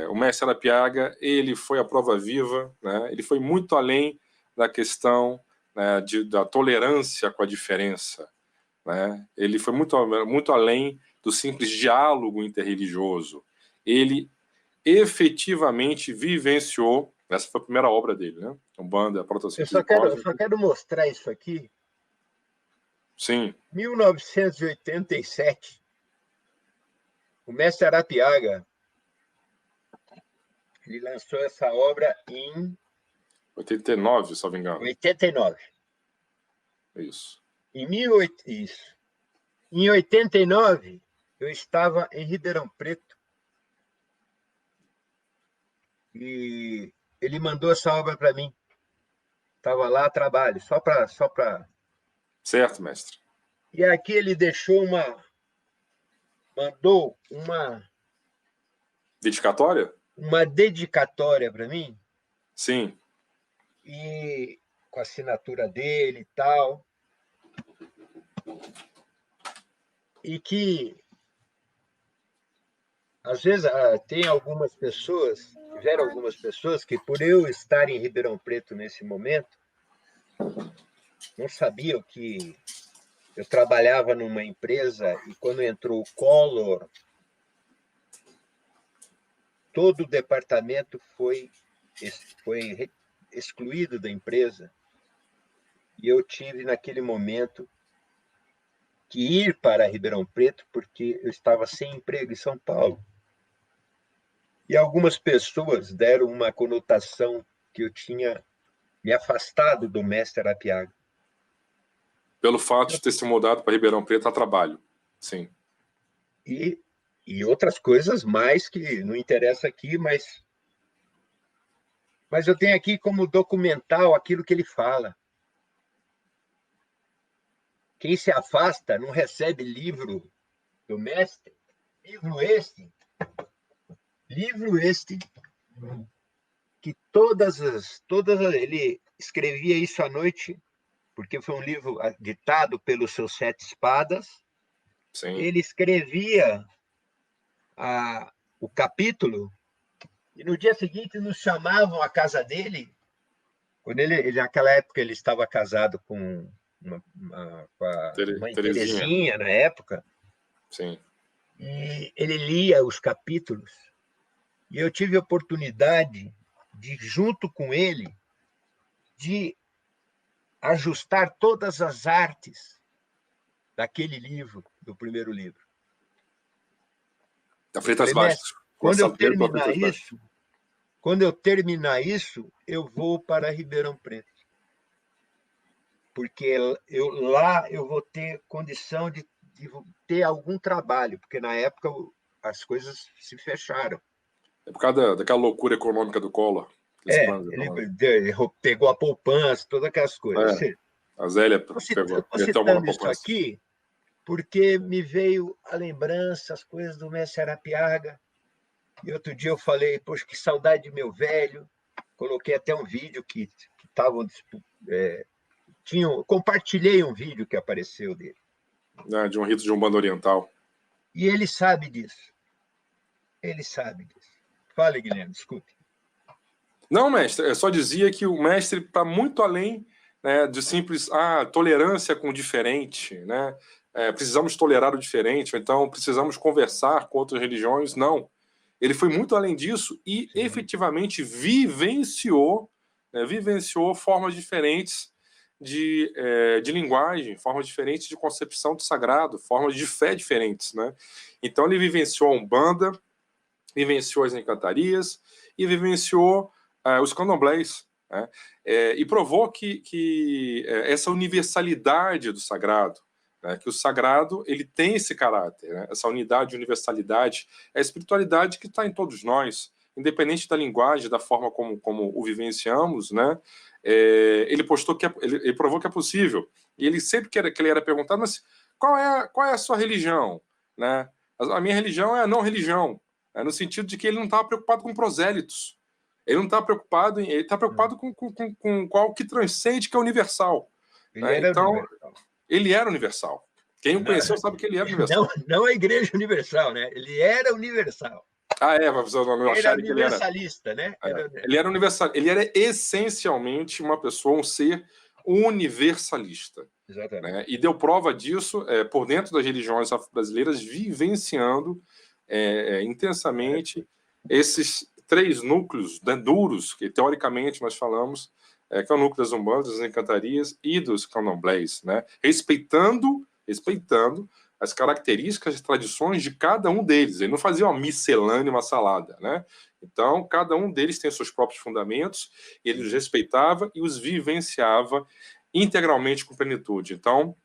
o mestre Arapiaga, ele foi a prova viva, né? Ele foi muito além da questão, né, da tolerância com a diferença, né? Ele foi muito além do simples diálogo interreligioso. Ele efetivamente vivenciou, essa foi a primeira obra dele, né? Umbanda, Protossíntese Cósmica. Eu só quero mostrar isso aqui. Sim. 1987, o mestre Arapiaga, ele lançou essa obra em... 89, se não me engano. 89. Isso. Isso. Em 89, eu estava em Ribeirão Preto e ele mandou essa obra para mim. Estava lá a trabalho, só para... Certo, mestre. E aqui ele mandou Dedicatória? uma dedicatória para mim, Sim. e com a assinatura dele e tal, e que, às vezes, tiveram algumas pessoas que, por eu estar em Ribeirão Preto nesse momento, não sabiam que eu trabalhava numa empresa e quando entrou o Collor, todo o departamento foi excluído da empresa. E eu tive, naquele momento, que ir para Ribeirão Preto porque eu estava sem emprego em São Paulo. E algumas pessoas deram uma conotação que eu tinha me afastado do mestre Arapiaga. Pelo fato de ter se mudado para Ribeirão Preto a trabalho. Sim. E outras coisas mais que não interessa aqui, mas eu tenho aqui como documental aquilo que ele fala. Quem se afasta não recebe livro do mestre. Livro este que ele escrevia isso à noite, porque foi um livro ditado pelos seus 7 espadas. Sim. Ele escrevia o capítulo e no dia seguinte nos chamavam à casa dele. Quando naquela época ele estava casado com uma mãe Terezinha na época. Sim. E ele lia os capítulos e eu tive a oportunidade de, junto com ele, de ajustar todas as artes daquele livro, do primeiro livro. Da Freitas Bastos. Quando eu terminar isso, eu vou para Ribeirão Preto. Porque lá eu vou ter condição de ter algum trabalho, porque na época as coisas se fecharam. É por causa daquela loucura econômica do Collor. Ele pegou a poupança, todas aquelas coisas. A Zélia pegou citando isso aqui porque me veio a lembrança, as coisas do mestre Arapiaga. E outro dia eu falei, poxa, que saudade de meu velho. Coloquei até um vídeo que estavam... compartilhei um vídeo que apareceu dele. De um rito de Umbanda Oriental. E ele sabe disso. Fale, Guilherme, desculpe. Não, mestre, eu só dizia que o mestre está muito além, né, de simples tolerância com o diferente, né? Precisamos tolerar o diferente, ou então precisamos conversar com outras religiões. Não. Ele foi muito além disso e efetivamente vivenciou formas diferentes de linguagem, formas diferentes de concepção de sagrado, formas de fé diferentes, né? Então ele vivenciou a Umbanda, vivenciou as encantarias e vivenciou os candomblés, né? E provou que essa universalidade do sagrado, né, que o sagrado ele tem esse caráter, né, essa unidade, universalidade, é a espiritualidade que está em todos nós, independente da linguagem, da forma como o vivenciamos, né? Ele provou que é possível. E ele sempre que ele era perguntado, mas qual é a sua religião? Né? A minha religião é a não religião, no sentido de que ele não estava preocupado com prosélitos. Ele não está preocupado, ele está preocupado com algo que transcende, que é universal. Ele era universal. Quem o conheceu sabe que ele era universal. Não a Igreja Universal, né? Ele era universal. Não acharem que ele era universalista, né? Ele era universal. Ele era essencialmente uma pessoa, um ser universalista. Exatamente. Né? E deu prova disso por dentro das religiões afro-brasileiras, vivenciando intensamente esses 3 núcleos, né, duros, que teoricamente nós falamos, que é o núcleo das umbandas, das encantarias e dos candomblés, né? Respeitando as características e tradições de cada um deles. Ele não fazia uma miscelânea, uma salada, né? Então, cada um deles tem seus próprios fundamentos, ele os respeitava e os vivenciava integralmente com plenitude. Então,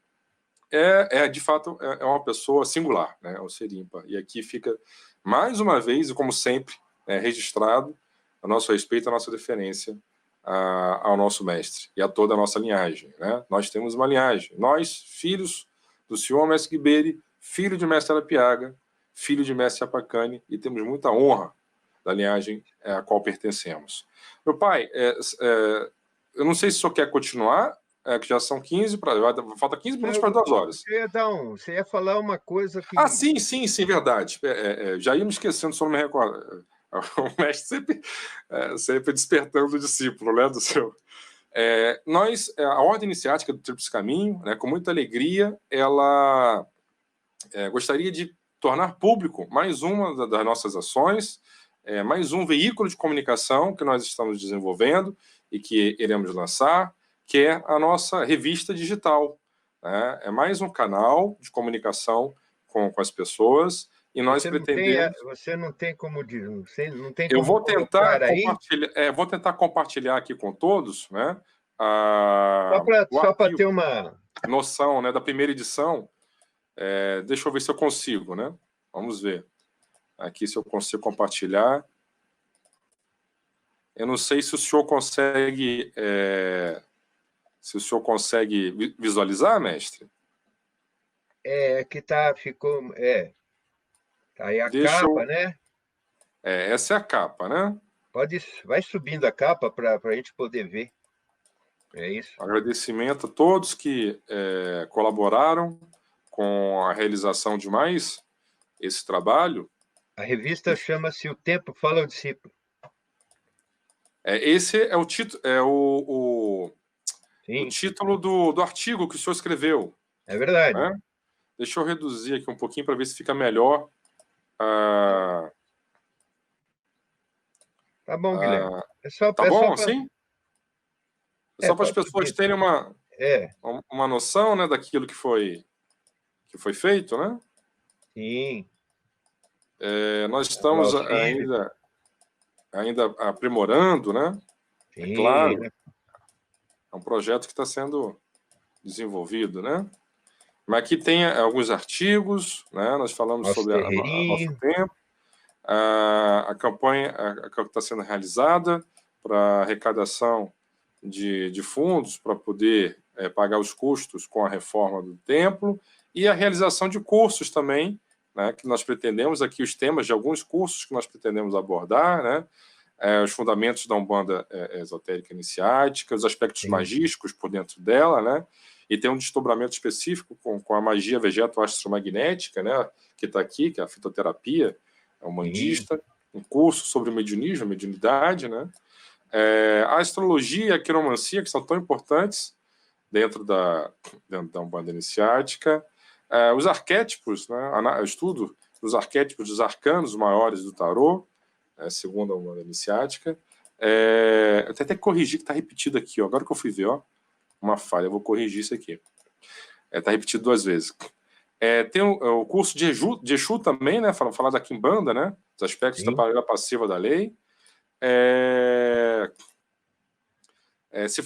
de fato, é uma pessoa singular, né? O ser ímpar. E aqui fica, mais uma vez, e como sempre, registrado a nosso respeito, a nossa deferência ao nosso mestre e a toda a nossa linhagem, né? Nós temos uma linhagem. Nós, filhos do senhor mestre Guiberi, filho de mestre Arapiaga, filho de mestre Apacani, e temos muita honra da linhagem à qual pertencemos. Meu pai, eu não sei se o senhor quer continuar, que já são 15, falta 15 minutos para 2 horas. Você ia falar uma coisa que... Sim, verdade. Já ia me esquecendo, só não me recordo. O mestre sempre despertando o discípulo, né, do seu... a Ordem Iniciática do Tríplice Caminho, né, com muita alegria, ela gostaria de tornar público mais uma das nossas ações, mais um veículo de comunicação que nós estamos desenvolvendo e que iremos lançar, que é a nossa revista digital, né? É mais um canal de comunicação com as pessoas, e nós pretendemos... Você não tem como... Você não tem Eu como vou tentar compartilhar, vou tentar compartilhar aqui com todos, né? Só para ter uma noção, né, da primeira edição. Deixa eu ver se eu consigo, né? Vamos ver. Aqui se eu consigo compartilhar. Eu não sei se o senhor consegue... se o senhor consegue visualizar, mestre? ficou... Tá aí a capa, né? Essa é a capa, né? Vai subindo a capa para a gente poder ver. É isso. Agradecimento a todos que colaboraram com a realização de mais esse trabalho. A revista chama-se O Tempo Fala ao Discípulo. Esse é o título, o título do artigo que o senhor escreveu. É verdade. Né? Deixa eu reduzir aqui um pouquinho para ver se fica melhor. Tá bom, Guilherme. Tá bom, assim? Só para as pessoas terem uma noção, né, daquilo que foi feito, né? Sim. Nós estamos ainda aprimorando, né? Sim, claro. É um projeto que está sendo desenvolvido, né? Mas aqui tem alguns artigos, né? Nós falamos sobre nosso tempo. A campanha que está sendo realizada para arrecadação de fundos para poder pagar os custos com a reforma do templo, e a realização de cursos também, né, que nós pretendemos aqui, os temas de alguns cursos que nós pretendemos abordar, né, os fundamentos da Umbanda esotérica iniciática, os aspectos magísticos por dentro dela, né, e tem um desdobramento específico com a magia vegeto-astromagnética, né, que está aqui, que é a fitoterapia, é um umbandista, um curso sobre mediunidade, né, a astrologia e a quiromancia, que são tão importantes dentro da Umbanda iniciática, os arquétipos, né, o estudo dos arquétipos dos arcanos maiores do tarô, segundo a Umbanda iniciática. Eu até que corrigir que está repetido aqui, ó. Agora que eu fui ver, ó, uma falha, eu vou corrigir isso aqui. Está repetido 2 vezes. Tem o curso de Exu também, né, falar da Quimbanda, né, os aspectos da paralela passiva da lei. Se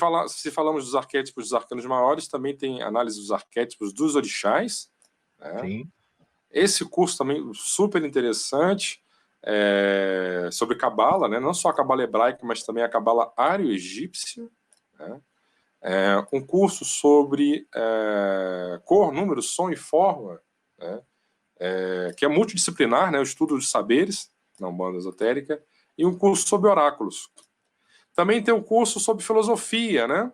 falamos dos arquétipos dos arcanos maiores, também tem análise dos arquétipos dos orixás, né? Sim. Esse curso também super interessante, sobre cabala, né? Não só a cabala hebraica, mas também a cabala ário-egípcia, né? Um curso sobre cor, número, som e forma, né? Que é multidisciplinar, né? O estudo dos saberes na Umbanda esotérica, e um curso sobre oráculos. Também tem um curso sobre filosofia, né?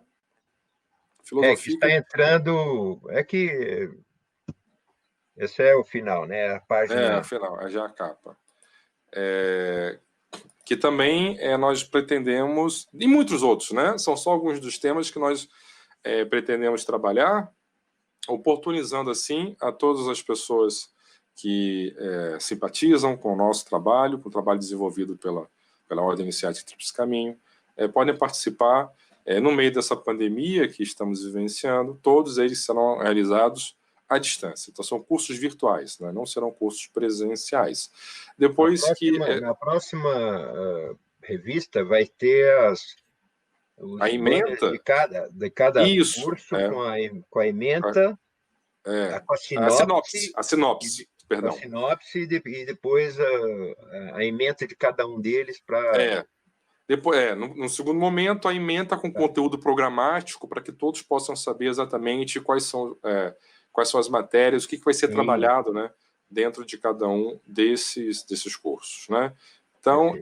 Filosofia que está entrando... Esse é o final, né? A página... o final, é já a capa. Que também nós pretendemos... E muitos outros, né? São só alguns dos temas que nós pretendemos trabalhar, oportunizando, assim, a todas as pessoas que simpatizam com o nosso trabalho, com o trabalho desenvolvido pela Ordem Iniciática Tríplice Caminho, podem participar no meio dessa pandemia que estamos vivenciando. Todos eles serão realizados à distância. Então, são cursos virtuais, né? Não serão cursos presenciais. Depois na próxima revista vai ter a ementa de cada curso com a ementa, com a sinopse, perdão. A sinopse e depois a ementa de cada um deles para... Depois, no segundo momento, a ementa com conteúdo programático para que todos possam saber exatamente quais são as matérias, o que vai ser trabalhado, né, dentro de cada um desses cursos, né? Então,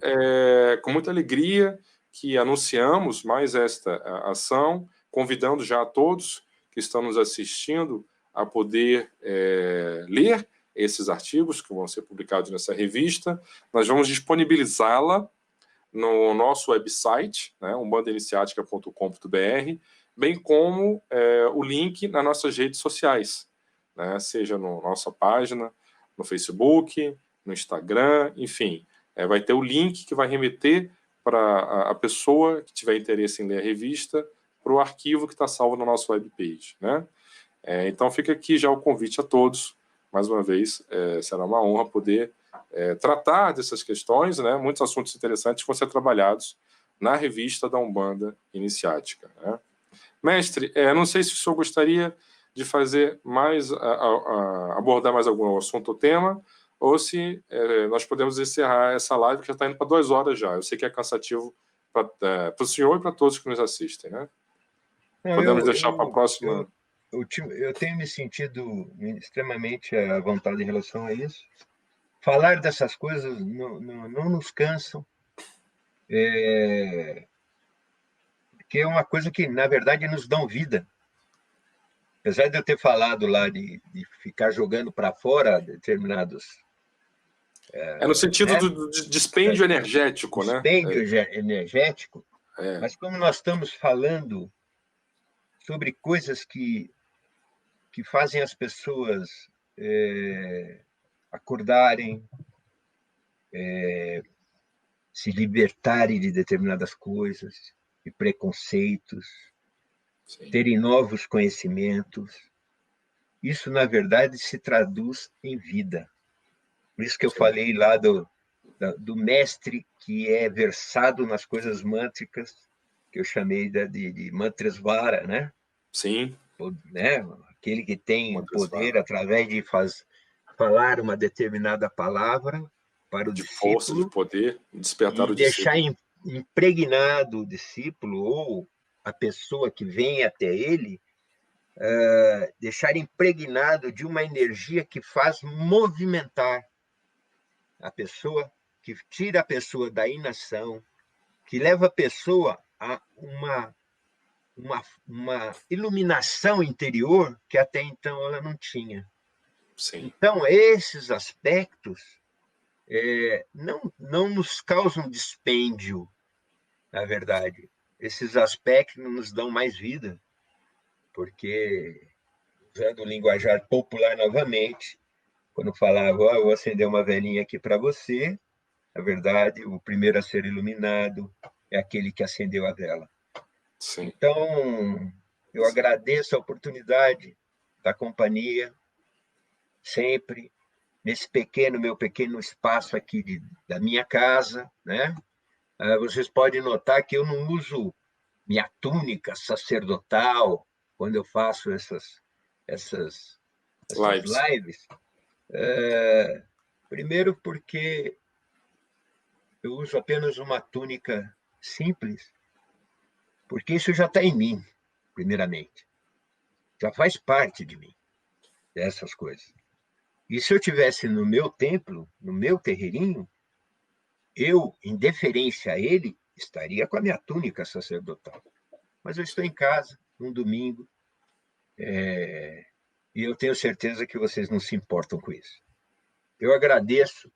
com muita alegria que anunciamos mais esta ação, convidando já a todos que estão nos assistindo a poder ler esses artigos que vão ser publicados nessa revista. Nós vamos disponibilizá-la no nosso website, né, umbandainiciatica.com.br, bem como o link nas nossas redes sociais, né, seja na nossa página, no Facebook, no Instagram, enfim. Vai ter o link que vai remeter para a pessoa que tiver interesse em ler a revista para o arquivo que está salvo na nossa webpage, né? Então fica aqui já o convite a todos, mais uma vez, será uma honra poder tratar dessas questões, né? Muitos assuntos interessantes vão ser trabalhados na revista da Umbanda Iniciática, né? Mestre, não sei se o senhor gostaria de fazer mais, abordar mais algum assunto ou tema, ou se nós podemos encerrar essa live, que já está indo para 2 horas já. Eu sei que é cansativo para o senhor e para todos que nos assistem, né? Não, podemos deixar para a próxima... Eu tenho me sentido extremamente à vontade em relação a isso. Falar dessas coisas não nos cansam, porque é uma coisa que, na verdade, nos dão vida. Apesar de eu ter falado lá de ficar jogando para fora determinados... no sentido do dispêndio energético, né? Dispêndio energético, mas como nós estamos falando sobre coisas que fazem as pessoas acordarem, se libertarem de determinadas coisas, de preconceitos, terem novos conhecimentos. Isso, na verdade, se traduz em vida. Por isso que eu falei lá do mestre que é versado nas coisas mântricas, que eu chamei de Mantresvara, né? Sim. Né? Aquele que tem o poder através de falar uma determinada palavra para o discípulo. Força, de poder, despertar o discípulo. E deixar impregnado o discípulo ou a pessoa que vem até ele, deixar impregnado de uma energia que faz movimentar a pessoa, que tira a pessoa da inação, que leva a pessoa a uma iluminação interior que até então ela não tinha. Sim. Então, esses aspectos não nos causam dispêndio, na verdade. Esses aspectos nos dão mais vida, porque, usando o linguajar popular novamente, quando falava, eu vou acender uma velhinha aqui para você, na verdade, o primeiro a ser iluminado é aquele que acendeu a vela. Sim. Então, eu agradeço a oportunidade da companhia, sempre, nesse meu pequeno espaço aqui da minha casa, né? Vocês podem notar que eu não uso minha túnica sacerdotal quando eu faço essas lives. Primeiro porque eu uso apenas uma túnica simples, porque isso já está em mim, primeiramente. Já faz parte de mim, dessas coisas. E se eu tivesse no meu templo, no meu terreirinho, eu, em deferência a ele, estaria com a minha túnica sacerdotal. Mas eu estou em casa, num domingo, e eu tenho certeza que vocês não se importam com isso. Eu agradeço,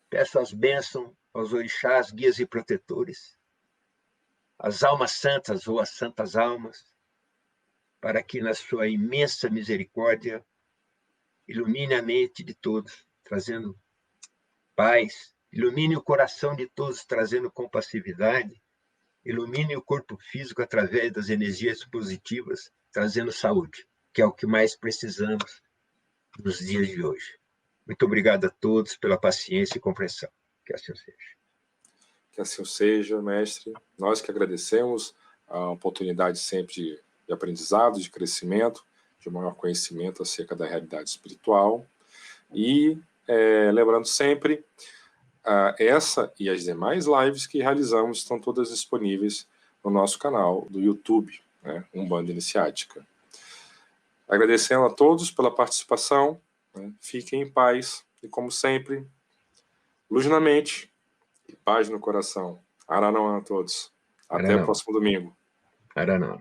peço as bênçãos aos orixás, guias e protetores, às almas santas ou às santas almas, para que, na sua imensa misericórdia, ilumine a mente de todos, trazendo paz, ilumine o coração de todos, trazendo compassividade, ilumine o corpo físico através das energias positivas, trazendo saúde, que é o que mais precisamos nos dias de hoje. Muito obrigado a todos pela paciência e compreensão. Que assim seja. Que assim seja, mestre. Nós que agradecemos a oportunidade sempre de aprendizado, de crescimento, de maior conhecimento acerca da realidade espiritual. E lembrando sempre, essa e as demais lives que realizamos estão todas disponíveis no nosso canal do YouTube, né, Umbanda Iniciática. Agradecendo a todos pela participação, né, fiquem em paz e, como sempre, luz na mente e paz no coração. Aranão a todos. Até o próximo domingo. Aranão.